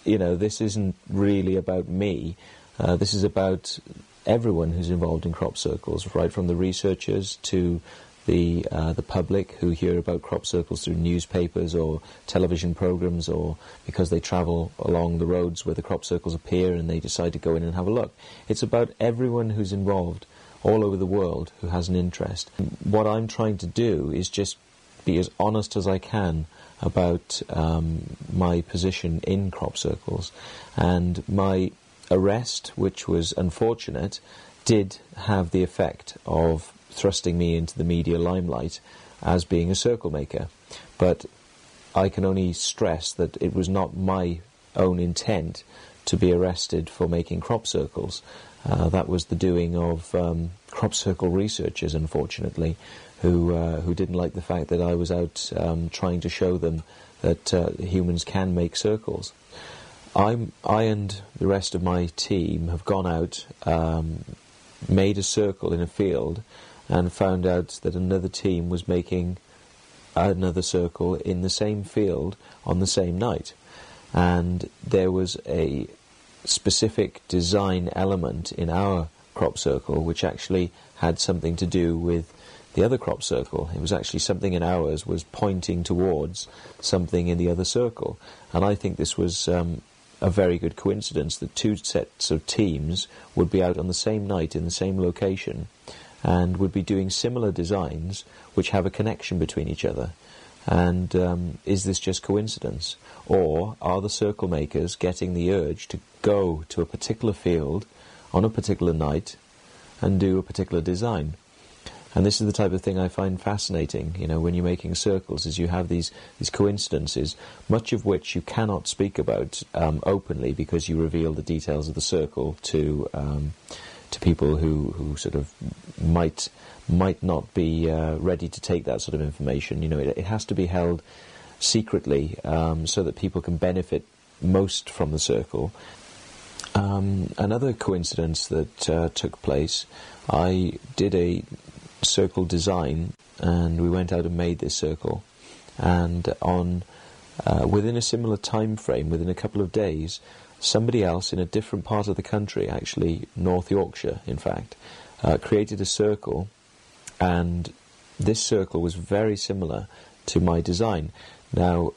This isn't really about me. This is about everyone who's involved in crop circles, right from the researchers to the public who hear about crop circles through newspapers or television programs, or because they travel along the roads where the crop circles appear and they decide to go in and have a look. It's about everyone who's involved all over the world who has an interest. What I'm trying to do is just be as honest as I can about my position in crop circles, and my arrest, which was unfortunate, did have the effect of thrusting me into the media limelight as being a circlemaker. But I can only stress that it was not my own intent to be arrested for making crop circles. That was the doing of crop circle researchers, unfortunately, who didn't like the fact that I was out trying to show them that humans can make circles. I and the rest of my team have gone out, made a circle in a field, and found out that another team was making another circle in the same field on the same night. And there was a specific design element in our crop circle which actually had something to do with the other crop circle. It was actually something in ours was pointing towards something in the other circle. And I think this was a very good coincidence that two sets of teams would be out on the same night in the same location and would be doing similar designs which have a connection between each other. And is this just coincidence? Or are the Circlemakers getting the urge to go to a particular field on a particular night and do a particular design? And this is the type of thing I find fascinating, when you're making circles, is you have these coincidences, much of which you cannot speak about openly because you reveal the details of the circle to people who sort of might not be ready to take that sort of information. It has to be held secretly so that people can benefit most from the circle. Another coincidence that took place, I did a circle design, and we went out and made this circle, and within a similar time frame, within a couple of days, somebody else in a different part of the country, actually North Yorkshire in fact, created a circle, and this circle was very similar to my design. Now,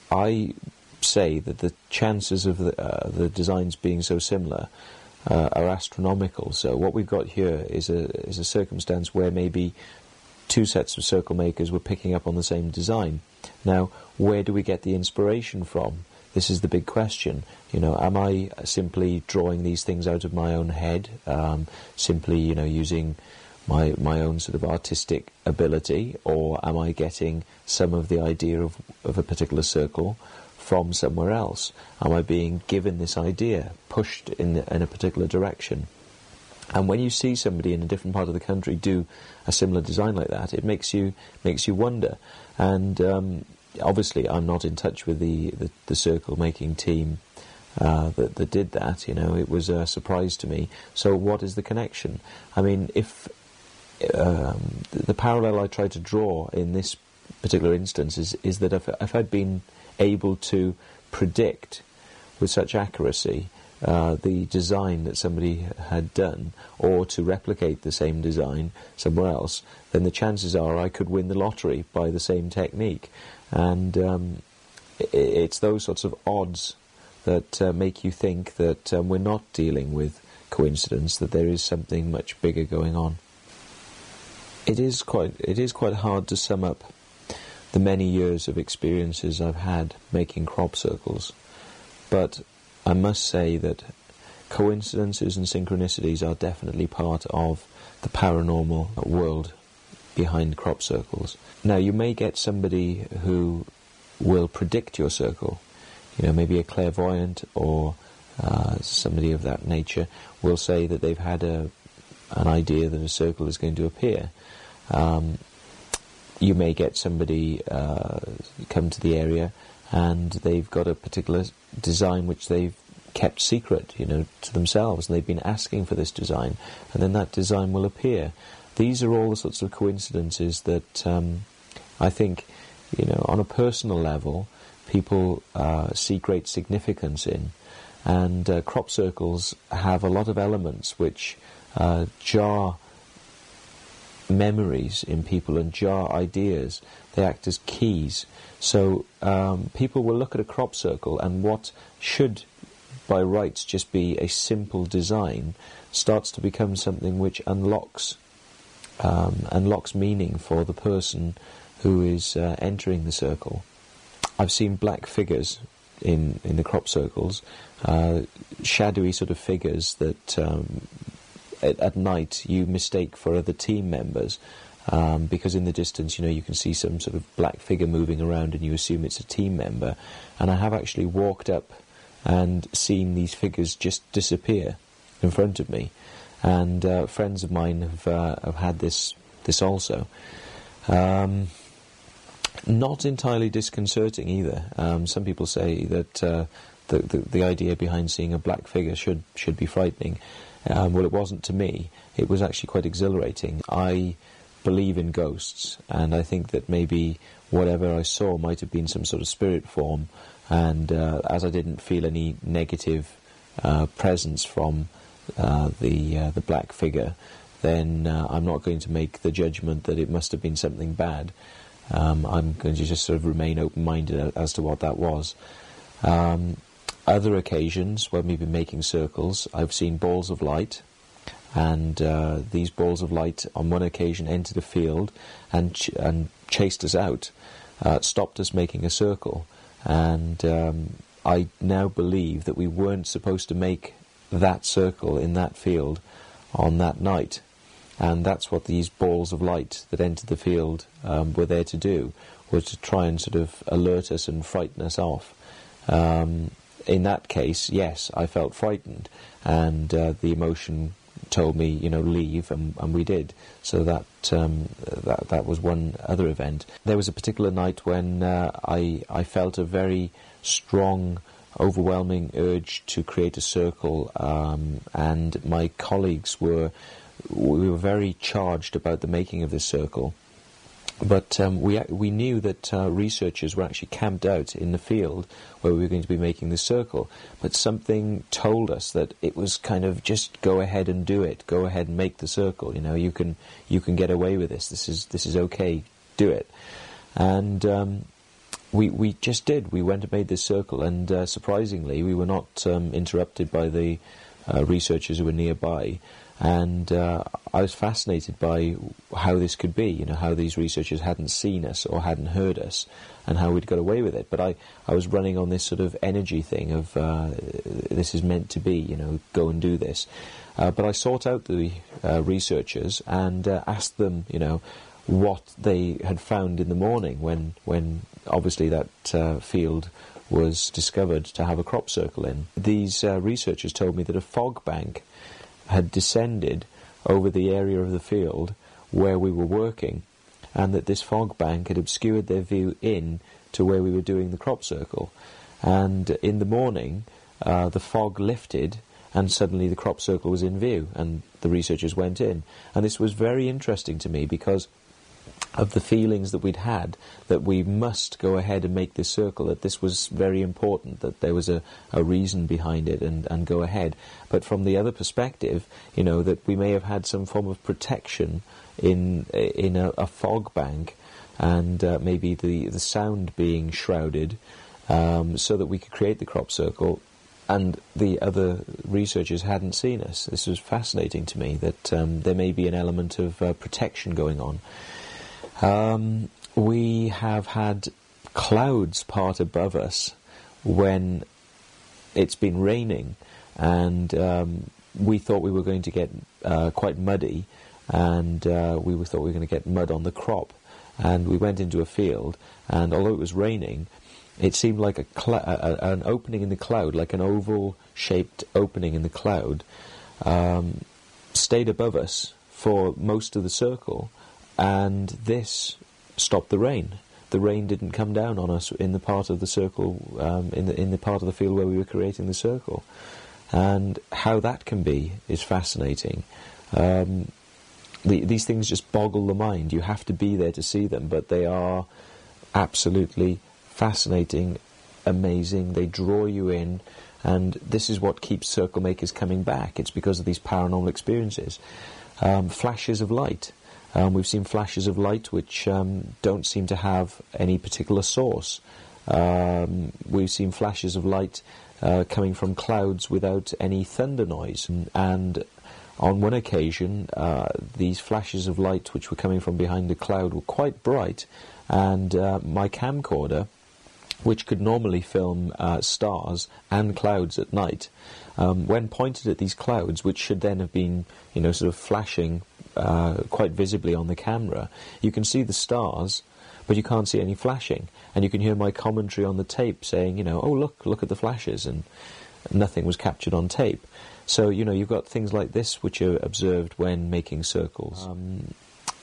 I say that the chances of the designs being so similar are astronomical. So what we've got here is a circumstance where maybe two sets of circle makers were picking up on the same design. Now, where do we get the inspiration from? This is the big question. Am I simply drawing these things out of my own head, simply using my own sort of artistic ability, or am I getting some of the idea of a particular circle from somewhere else? Am I being given this idea, pushed in a particular direction? And when you see somebody in a different part of the country do a similar design like that, it makes you wonder. And obviously, I'm not in touch with the circle making team that did that. It was a surprise to me. So, what is the connection? I mean, if the parallel I try to draw in this particular instance is that if I'd been able to predict with such accuracy the design that somebody had done, or to replicate the same design somewhere else, then the chances are I could win the lottery by the same technique. And it's those sorts of odds that make you think that we're not dealing with coincidence, that there is something much bigger going on. It is quite hard to sum up the many years of experiences I've had making crop circles, but I must say that coincidences and synchronicities are definitely part of the paranormal world behind crop circles. Now, you may get somebody who will predict your circle, maybe a clairvoyant or somebody of that nature will say that they've had an idea that a circle is going to appear. You may get somebody come to the area and they've got a particular design which they've kept secret, to themselves, and they've been asking for this design, and then that design will appear. These are all the sorts of coincidences that I think, on a personal level, people see great significance in. And crop circles have a lot of elements which jar memories in people and jar ideas. They act as keys. So people will look at a crop circle, and what should by rights just be a simple design starts to become something which unlocks meaning for the person who is entering the circle. I've seen black figures in the crop circles, shadowy sort of figures that at night you mistake for other team members, because in the distance, you can see some sort of black figure moving around and you assume it's a team member. And I have actually walked up and seen these figures just disappear in front of me. And friends of mine have had this also. Not entirely disconcerting either. Some people say that the idea behind seeing a black figure should be frightening. Well, it wasn't to me. It was actually quite exhilarating. I believe in ghosts, and I think that maybe whatever I saw might have been some sort of spirit form, and as I didn't feel any negative presence from the black figure, then I'm not going to make the judgment that it must have been something bad. I'm going to just sort of remain open-minded as to what that was. Other occasions, when we've been making circles, I've seen balls of light, and these balls of light on one occasion entered a field and chased us out, stopped us making a circle, and I now believe that we weren't supposed to make that circle in that field on that night. and that's what these balls of light that entered the field were there to do, was to try and sort of alert us and frighten us off. In that case, yes, I felt frightened, and the emotion told me, leave, and we did. So that was one other event. There was a particular night when I felt a very strong, overwhelming urge to create a circle, and my colleagues we were very charged about the making of this circle. But we knew that researchers were actually camped out in the field where we were going to be making the circle. But something told us that it was kind of just go ahead and do it. Go ahead and make the circle. You can get away with this. This is okay. Do it. And we just did. We went and made this circle. And surprisingly, we were not interrupted by the researchers who were nearby. And I was fascinated by how this could be, how these researchers hadn't seen us or hadn't heard us, and how we'd got away with it. But I was running on this sort of energy thing of this is meant to be, go and do this. But I sought out the researchers and asked them, what they had found in the morning when obviously that field was discovered to have a crop circle in. These researchers told me that a fog bank had descended over the area of the field where we were working, and that this fog bank had obscured their view in to where we were doing the crop circle. And in the morning, the fog lifted, and suddenly the crop circle was in view, and the researchers went in. And this was very interesting to me because of the feelings that we'd had, that we must go ahead and make this circle, that this was very important, that there was a reason behind it, and go ahead. But from the other perspective, that we may have had some form of protection in a fog bank, and maybe the sound being shrouded, so that we could create the crop circle, and the other researchers hadn't seen us. This was fascinating to me, that there may be an element of protection going on. We have had clouds part above us when it's been raining, and we thought we were going to get quite muddy, and thought we were going to get mud on the crop. And we went into a field, and although it was raining, it seemed like an opening in the cloud, like an oval-shaped opening in the cloud, stayed above us for most of the circle. And this stopped the rain. The rain didn't come down on us in the part of the circle, in the part of the field where we were creating the circle. And how that can be is fascinating. These things just boggle the mind. You have to be there to see them, but they are absolutely fascinating, amazing. They draw you in, and this is what keeps Circlemakers coming back. It's because of these paranormal experiences. Flashes of light. We've seen flashes of light which don't seem to have any particular source. We've seen flashes of light coming from clouds without any thunder noise. And on one occasion, these flashes of light which were coming from behind a cloud were quite bright, and my camcorder, which could normally film stars and clouds at night, when pointed at these clouds, which should then have been, sort of flashing quite visibly on the camera, you can see the stars, but you can't see any flashing. And you can hear my commentary on the tape saying, oh, look at the flashes, and nothing was captured on tape. So, you've got things like this which are observed when making circles.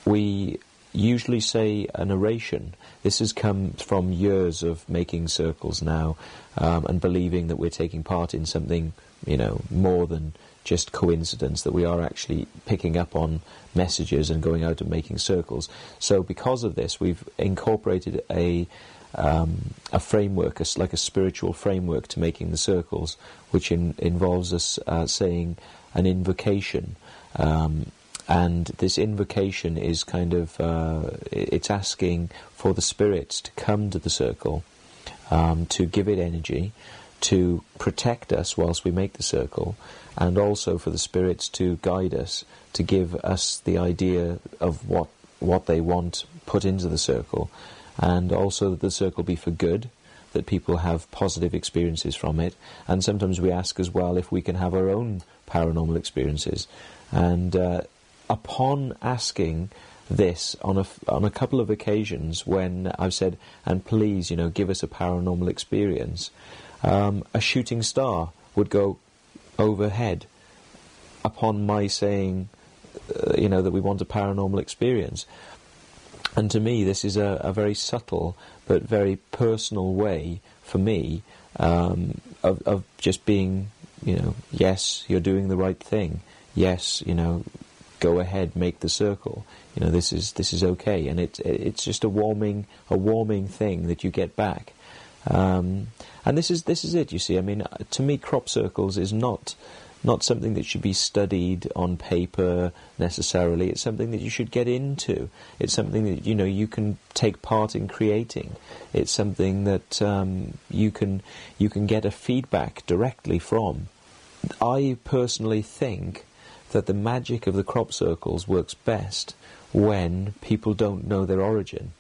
We usually say a narration. This has come from years of making circles now, and believing that we're taking part in something, more than just coincidence, that we are actually picking up on messages and going out and making circles. So because of this, we've incorporated a framework, like a spiritual framework to making the circles, which involves us saying an invocation. And this invocation is kind of, it's asking for the spirits to come to the circle, to give it energy, to protect us whilst we make the circle, and also for the spirits to guide us, to give us the idea of what they want put into the circle, and also that the circle be for good, that people have positive experiences from it. And sometimes we ask as well if we can have our own paranormal experiences. And upon asking this on a couple of occasions when I've said, and please, give us a paranormal experience, a shooting star would go overhead upon my saying, that we want a paranormal experience. And to me, this is a very subtle but very personal way for me of just being, yes, you're doing the right thing. Yes, go ahead, make the circle. This is okay, and it's just a warming thing that you get back. And this is it. You see, I mean, to me, crop circles is not something that should be studied on paper necessarily. It's something that you should get into. It's something that you can take part in creating. It's something that you can get a feedback directly from. I personally think that the magic of the crop circles works best when people don't know their origin.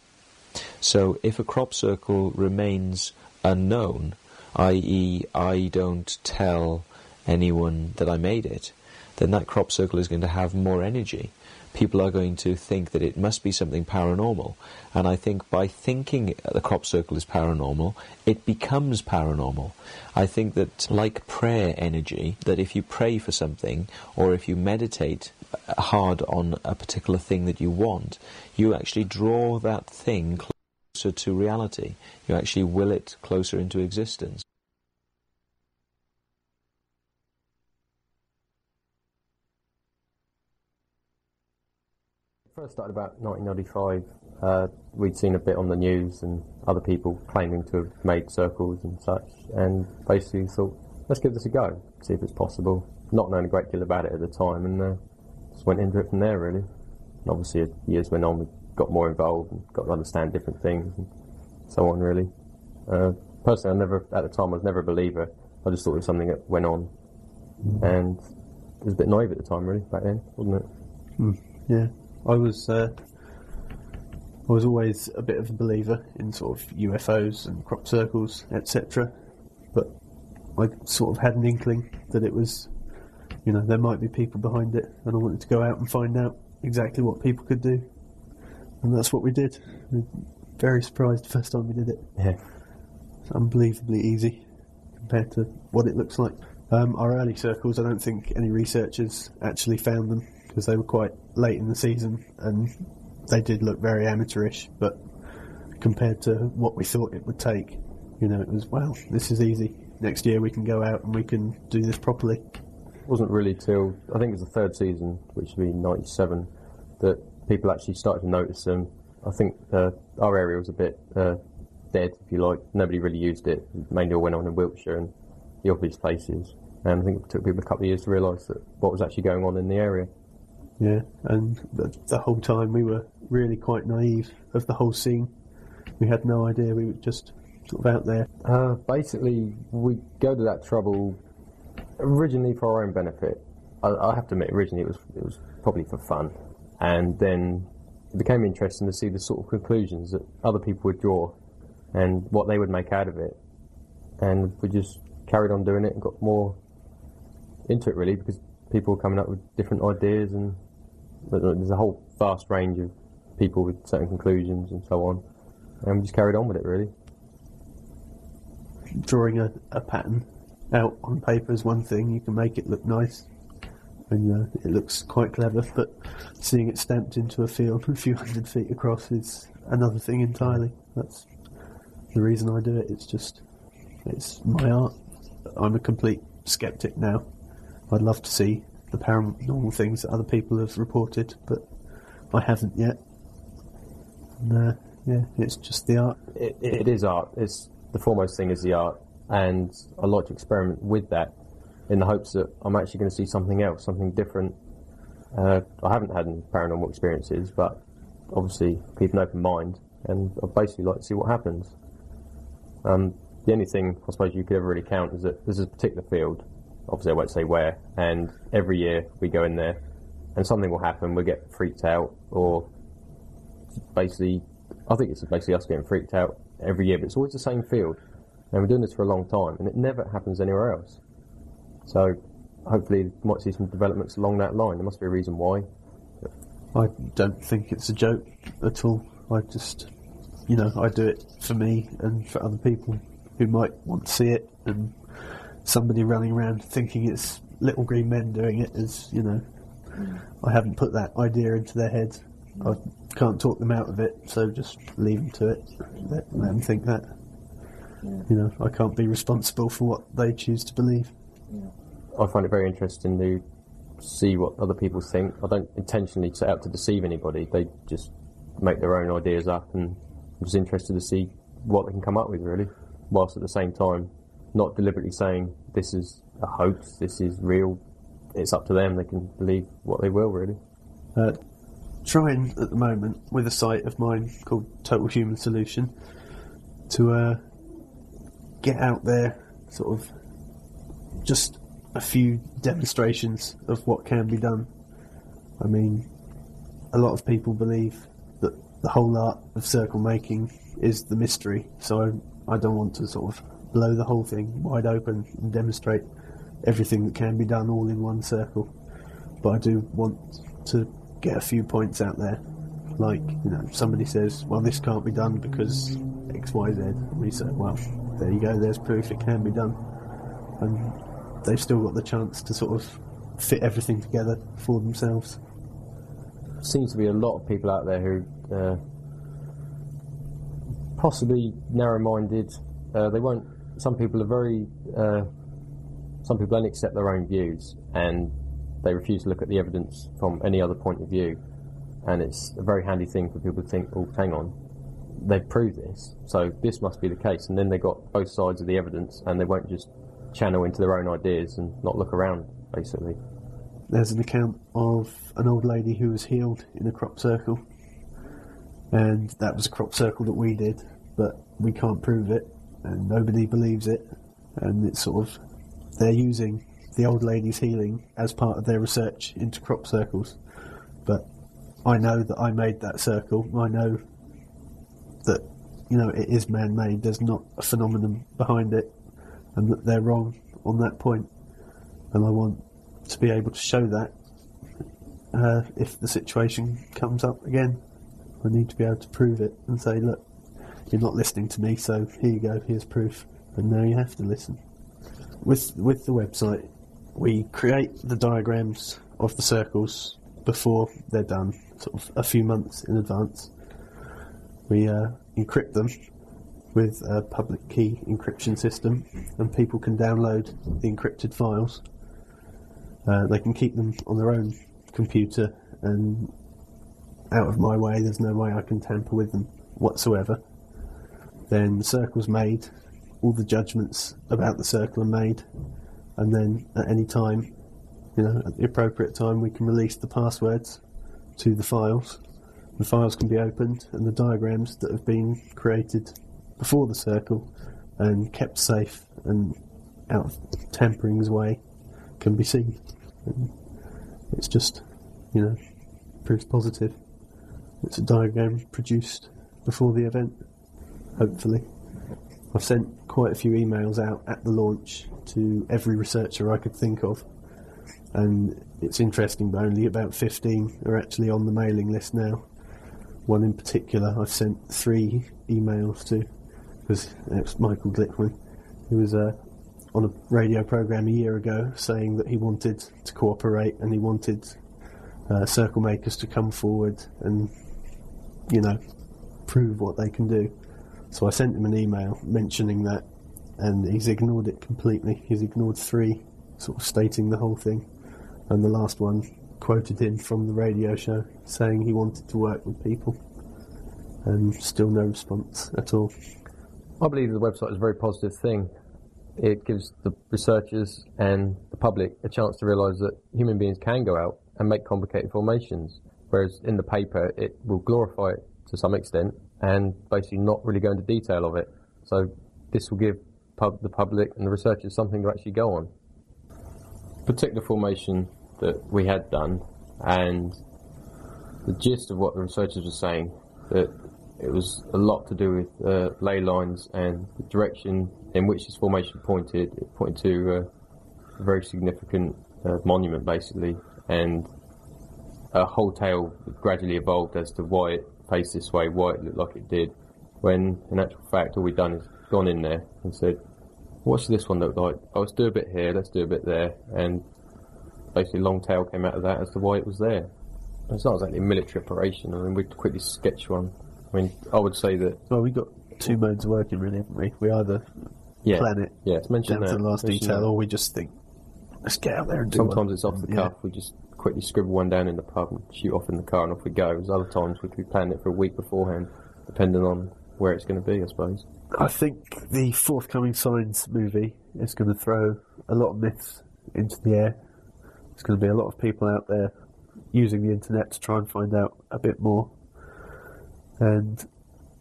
So if a crop circle remains unknown, i.e. I don't tell anyone that I made it, then that crop circle is going to have more energy. People are going to think that it must be something paranormal, and I think by thinking the crop circle is paranormal, it becomes paranormal. I think that, like prayer energy, that if you pray for something, or if you meditate hard on a particular thing that you want, you actually draw that thing closer to reality. You actually will it closer into existence. First started about 1995. We'd seen a bit on the news and other people claiming to have made circles and such, and basically thought, let's give this a go, see if it's possible. Not knowing a great deal about it at the time, and just went into it from there, really. And obviously, as years went on, we got more involved and got to understand different things and so on, really. Personally, at the time, I was never a believer. I just thought it was something that went on, and it was a bit naive at the time, really, back then, wasn't it? Yeah. I was always a bit of a believer in sort of UFOs and crop circles, etc. But I sort of had an inkling that it was, there might be people behind it, and I wanted to go out and find out exactly what people could do. And that's what we did. We were very surprised the first time we did it. Yeah. It's unbelievably easy compared to what it looks like. Our early circles, I don't think any researchers actually found them, because they were quite late in the season and they did look very amateurish, but compared to what we thought it would take, it was, well, this is easy. Next year we can go out and we can do this properly. It wasn't really till, I think it was the third season, which would be 97, that people actually started to notice them. I think our area was a bit dead, if you like. Nobody really used it. Mainly all went on in Wiltshire and the obvious places. And I think it took people a couple of years to realise that what was actually going on in the area. Yeah, and the whole time we were really quite naive of the whole scene. We had no idea, we were just sort of out there. Basically, we go to that trouble originally for our own benefit. I have to admit, originally it was probably for fun. And then it became interesting to see the sort of conclusions that other people would draw and what they would make out of it. And we just carried on doing it and got more into it, really, because people were coming up with different ideas, and there's a whole vast range of people with certain conclusions and so on, and we just carried on with it, really. Drawing a pattern out on paper is one thing. You can make it look nice and it looks quite clever, but seeing it stamped into a field a few hundred feet across is another thing entirely. That's the reason I do it. It's my art. I'm a complete skeptic now. I'd love to see the paranormal things that other people have reported, but I haven't yet. And, yeah, it's just the art. It is art. It's the foremost thing is the art, and I like to experiment with that in the hopes that I'm actually going to see something else, something different. I haven't had any paranormal experiences, but obviously keep an open mind, and I basically like to see what happens. The only thing I suppose you could ever really count is that there's a particular field, obviously I won't say where, and every year we go in there and something will happen, we get freaked out, or basically, I think it's basically us getting freaked out every year, but it's always the same field, and we're doing this for a long time, and it never happens anywhere else. So hopefully we might see some developments along that line. There must be a reason why. I don't think it's a joke at all. I just, I do it for me and for other people who might want to see it, and somebody running around thinking it's little green men doing it is, I haven't put that idea into their heads. I can't talk them out of it, so just leave them to it. Let them think that. I can't be responsible for what they choose to believe. I find it very interesting to see what other people think. I don't intentionally set out to deceive anybody. They just make their own ideas up, and I'm just interested to see what they can come up with, really, whilst at the same time not deliberately saying this is a hoax, this is real. It's up to them. They can believe what they will, really. Trying at the moment with a site of mine called Total Human Solution to get out there sort of just a few demonstrations of what can be done. I mean, a lot of people believe that the whole art of circle making is the mystery, so I don't want to sort of blow the whole thing wide open and demonstrate everything that can be done all in one circle. But I do want to get a few points out there, like, somebody says, well, this can't be done because X, Y, Z. We say, well, there you go, there's proof it can be done. And they've still got the chance to sort of fit everything together for themselves. Seems to be a lot of people out there who possibly narrow-minded. They won't. Some people are very. Some people only accept their own views, and they refuse to look at the evidence from any other point of view. And it's a very handy thing for people to think, oh, hang on, they've proved this, so this must be the case. And then they've got both sides of the evidence, and they won't just channel into their own ideas and not look around, basically. There's an account of an old lady who was healed in a Cropcircle, and that was a Cropcircle that we did, but we can't prove it, and nobody believes it, and it's sort of, they're using the old lady's healing as part of their research into Cropcircles. But I know that I made that circle. I know that, it is man-made. There's not a phenomenon behind it, and that they're wrong on that point. And I want to be able to show that if the situation comes up again. I need to be able to prove it and say, look, you're not listening to me, so here you go, here's proof. And now you have to listen. With the website, we create the diagrams of the circles before they're done, sort of a few months in advance. We encrypt them with a public key encryption system, and people can download the encrypted files. They can keep them on their own computer, and out of my way, there's no way I can tamper with them whatsoever. Then the circle's made, all the judgments about the circle are made, and then at any time, at the appropriate time, we can release the passwords to the files. The files can be opened, and the diagrams that have been created before the circle and kept safe and out of tampering's way can be seen. And it's just, proof positive. It's a diagram produced before the event, hopefully. I've sent quite a few emails out at the launch to every researcher I could think of, and it's interesting, but only about 15 are actually on the mailing list now. One in particular I've sent 3 emails to, because it's Michael Glickman, who was on a radio programme a year ago saying that he wanted to cooperate and he wanted Circlemakers to come forward and, prove what they can do. So I sent him an email mentioning that, and he's ignored it completely. He's ignored 3, sort of stating the whole thing, and the last one quoted him from the radio show saying he wanted to work with people, and still no response at all. I believe the website is a very positive thing. It gives the researchers and the public a chance to realise that human beings can go out and make complicated formations, whereas in the paper it will glorify it to some extent and basically not really go into detail of it. So this will give the public and the researchers something to actually go on. Particular formation that we had done, and the gist of what the researchers were saying, that it was a lot to do with ley lines and the direction in which this formation pointed. It pointed to a very significant monument, basically, and a whole tale gradually evolved as to why it faced this way, why it looked like it did, when in actual fact all we've done is gone in there and said, what should this one look like? Oh, let's do a bit here, let's do a bit there, and basically long tail came out of that as to why it was there. It's not exactly a military operation. I mean, we'd quickly sketch one. I mean, I would say that... Well, we've got two modes working, really, haven't we? We either plan it it's mentioned down to the last detail, or we just think, let's get out there and do Sometimes one. it's off the cuff. We just quickly scribble one down in the pub and shoot off in the car and off we go. There's other times we could be planning it for a week beforehand, depending on where it's going to be, I suppose. I think the forthcoming Signs movie is going to throw a lot of myths into the air. There's going to be a lot of people out there using the internet to try and find out a bit more. And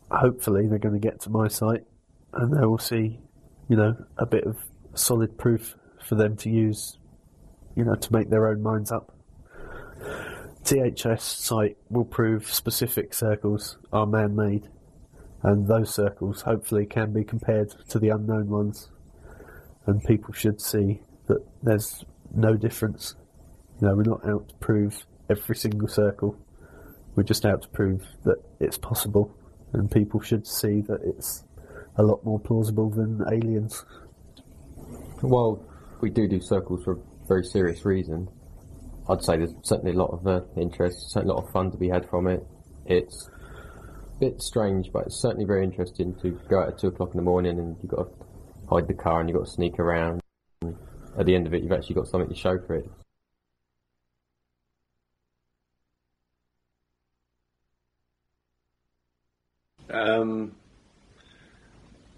hopefully they're going to get to my site and they will see, a bit of solid proof for them to use, to make their own minds up. THS site will prove specific circles are man-made, and those circles hopefully can be compared to the unknown ones, and people should see that there's no difference. We're not out to prove every single circle, we're just out to prove that it's possible, and people should see that it's a lot more plausible than aliens. Well, we do circles for a very serious reason. I'd say there's certainly a lot of interest, certainly a lot of fun to be had from it. It's a bit strange, but it's certainly very interesting to go out at 2 o'clock in the morning and you've got to hide the car and you've got to sneak around. And at the end of it, you've actually got something to show for it.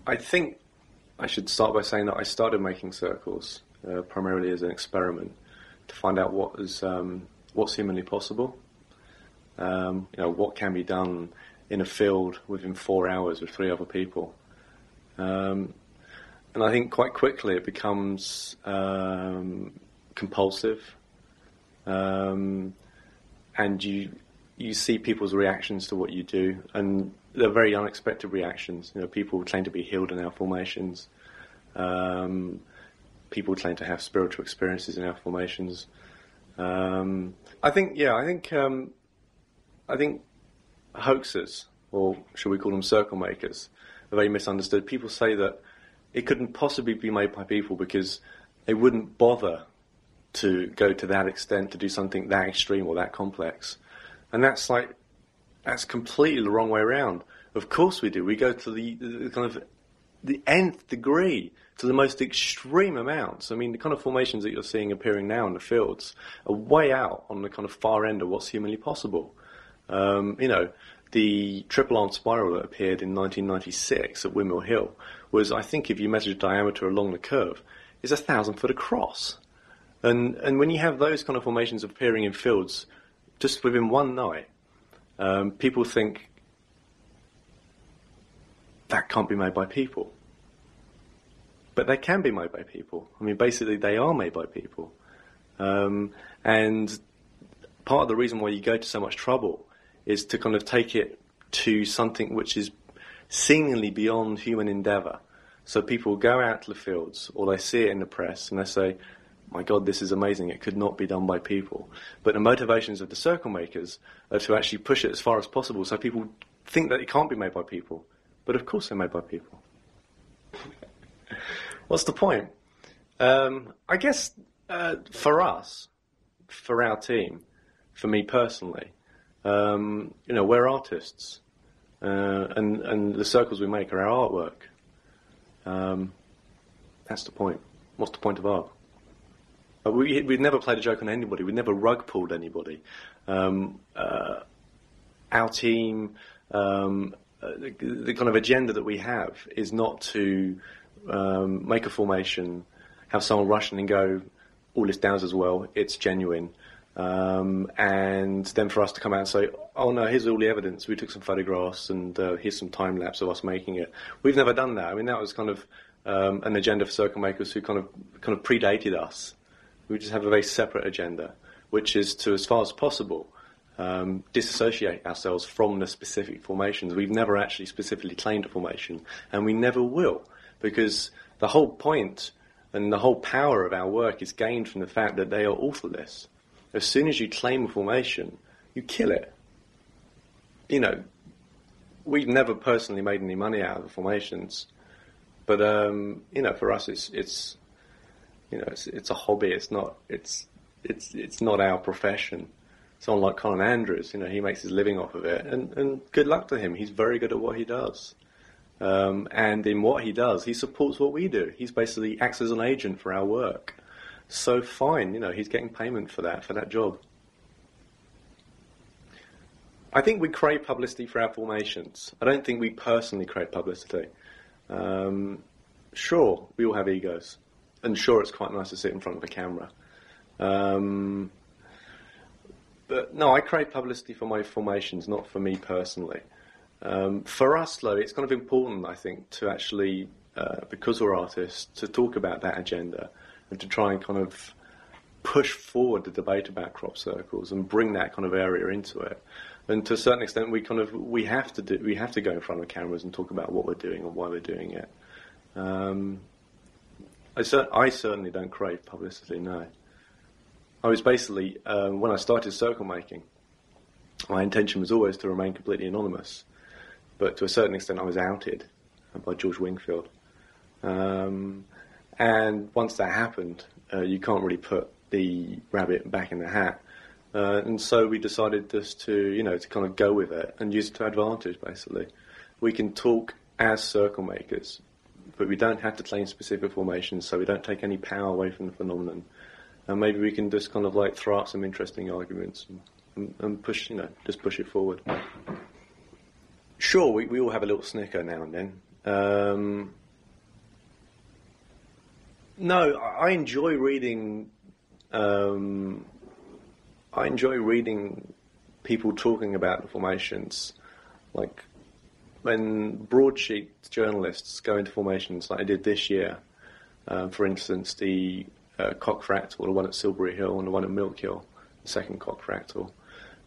I think I should start by saying that I started making circles primarily as an experiment to find out what's humanly possible. What can be done in a field within 4 hours with 3 other people. And I think quite quickly it becomes compulsive, and you see people's reactions to what you do, and they're very unexpected reactions. People claim to be healed in our formations. People claim to have spiritual experiences in our formations. I think hoaxers, or should we call them Circlemakers, are very misunderstood. People say that it couldn't possibly be made by people because they wouldn't bother to go to that extent to do something that extreme or that complex. And that's completely the wrong way around. Of course we do. We go to the kind of the nth degree, to the most extreme amounts. I mean, the kind of formations that you're seeing appearing now in the fields are way out on the kind of far end of what's humanly possible. The triple arm spiral that appeared in 1996 at Windmill Hill was, I think, if you measure diameter along the curve, is 1,000 foot across. And when you have those kind of formations appearing in fields just within one night, people think that can't be made by people. But they can be made by people. I mean, basically, they are made by people. And part of the reason why you go to so much trouble is to kind of take it to something which is seemingly beyond human endeavour. So people go out to the fields, or they see it in the press, and they say, my God, this is amazing, it could not be done by people. But the motivations of the Circlemakers are to actually push it as far as possible, so people think that it can't be made by people. But of course they're made by people. What's the point? I guess for us, for our team, for me personally, we're artists, and the circles we make are our artwork. That's the point. What's the point of art? We've never played a joke on anybody. We've never rug pulled anybody. Our team, the kind of agenda that we have is not to make a formation, have someone rush in and go, all this down as well, it's genuine. And then for us to come out and say, oh no, here's all the evidence, we took some photographs and here's some time lapse of us making it. We've never done that. I mean, that was kind of an agenda for Circlemakers who kind of predated us. We just have a very separate agenda, which is to, as far as possible, disassociate ourselves from the specific formations. We've never actually specifically claimed a formation, and we never will, because the whole point and the whole power of our work is gained from the fact that they are authorless. As soon as you claim a formation, you kill it. You know, we've never personally made any money out of the formations, but you know, for us, it's you know, it's a hobby. It's not our profession. Someone like Colin Andrews, you know, he makes his living off of it, and good luck to him. He's very good at what he does. And in what he does, he supports what we do. He's basically acts as an agent for our work. So fine, you know, he's getting payment for that job. I think we crave publicity for our formations. I don't think we personally crave publicity. Sure, we all have egos. And sure, it's quite nice to sit in front of a camera. But no, I crave publicity for my formations, not for me personally. For us, though, it's kind of important, I think, to actually, because we're artists, to talk about that agenda and to try and kind of push forward the debate about crop circles and bring that kind of area into it. And to a certain extent, we have to go in front of cameras and talk about what we're doing and why we're doing it. I certainly don't crave publicity. No, I was basically when I started Circlemaking, my intention was always to remain completely anonymous, but to a certain extent, I was outed by George Wingfield. And once that happened, you can't really put the rabbit back in the hat. And so we decided just to kind of go with it and use it to advantage, basically. We can talk as Circlemakers, but we don't have to claim specific formations, so we don't take any power away from the phenomenon. And maybe we can just kind of like throw out some interesting arguments and push, just push it forward. Sure, we all have a little snicker now and then. No, I enjoy reading. I enjoy reading people talking about the formations, like when broadsheet journalists go into formations, like I did this year. For instance, the cock fractal, the one at Silbury Hill and the one at Milk Hill, the second cock fractal.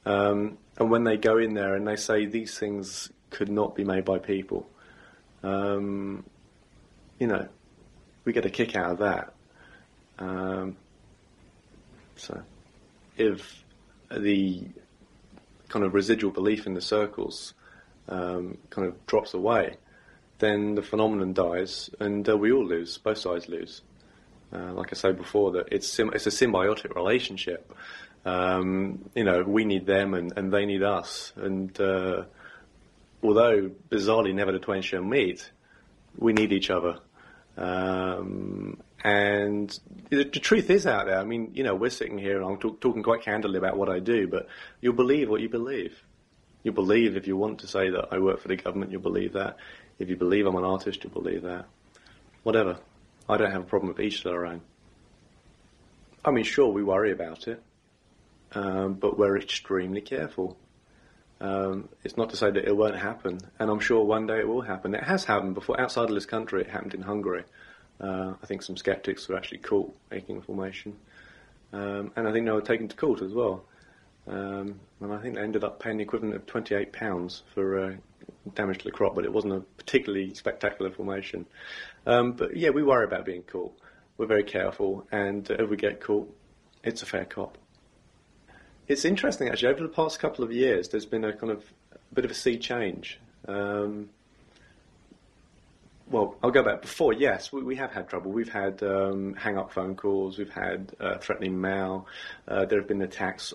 And when they go in there and they say these things could not be made by people, we get a kick out of that. So if the kind of residual belief in the circles kind of drops away, then the phenomenon dies and we all lose, both sides lose. Like I said before, that it's a symbiotic relationship. We need them and they need us. And although bizarrely never the twain shall meet, we need each other. And the truth is out there. I mean, we're sitting here and I'm talking quite candidly about what I do, but you'll believe what you believe. You'll believe if you want to say that I work for the government, you'll believe that. If you believe I'm an artist, you'll believe that. Whatever. I don't have a problem with each to their own. I mean, sure, we worry about it, but we're extremely careful. It's not to say that it won't happen, and I'm sure one day it will happen. It has happened before. Outside of this country, it happened in Hungary. I think some skeptics were actually caught making a formation, and I think they were taken to court as well. And I think they ended up paying the equivalent of £28 for damage to the crop, but it wasn't a particularly spectacular formation. But yeah, we worry about being caught. We're very careful, and if we get caught, it's a fair cop. It's interesting, actually. Over the past couple of years, there's been a bit of a sea change. Well, I'll go back before. Yes, we have had trouble. We've had hang-up phone calls. We've had threatening mail. There have been attacks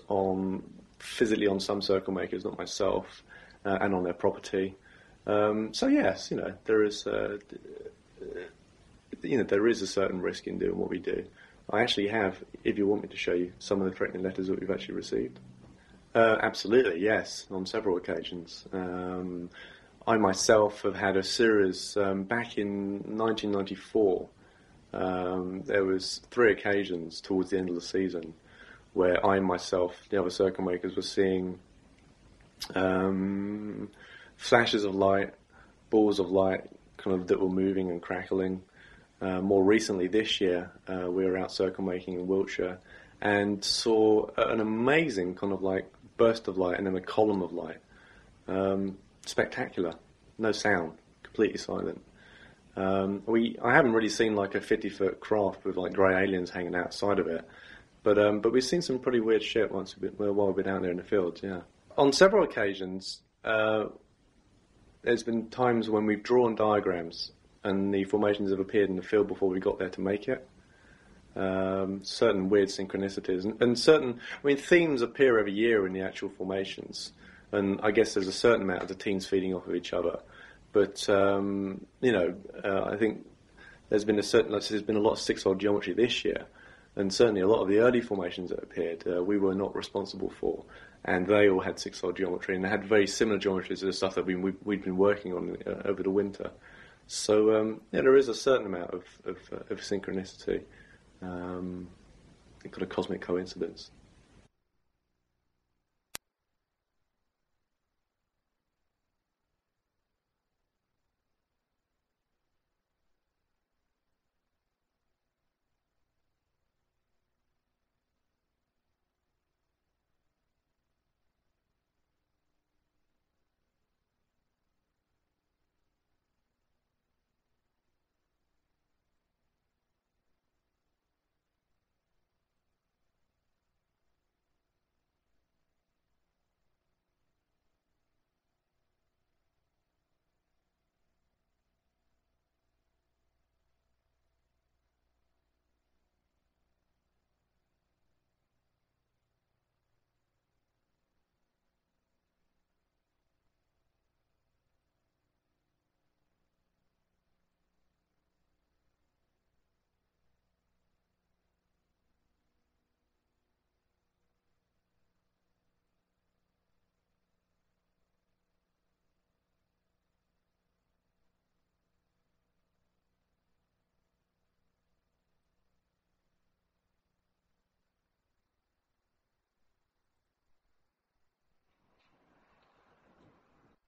physically on some Circlemakers, not myself, and on their property. So yes, there is there is a certain risk in doing what we do. I actually have, if you want me to show you, some of the threatening letters that we've actually received. Absolutely, yes, on several occasions. I myself have had a series back in 1994. There was 3 occasions towards the end of the season where I myself, the other Circlemakers, were seeing flashes of light, balls of light, that were moving and crackling. More recently this year, we were out Circlemaking in Wiltshire and saw an amazing burst of light and then a column of light. Spectacular. No sound. Completely silent. I haven't really seen a 50-foot craft with grey aliens hanging outside of it, But we've seen some pretty weird shit while we've been out there in the fields. Yeah, on several occasions, there's been times when we've drawn diagrams and the formations have appeared in the field before we got there to make it. Certain weird synchronicities and certain, themes appear every year in the actual formations, and I guess there's a certain amount of the teams feeding off of each other. But I think there's been a lot of six-odd geometry this year, and certainly a lot of the early formations that appeared we were not responsible for, and they all had six-odd geometry, and they had very similar geometries to the stuff that we'd been working on over the winter. So there is a certain amount of synchronicity. It's got a cosmic coincidence.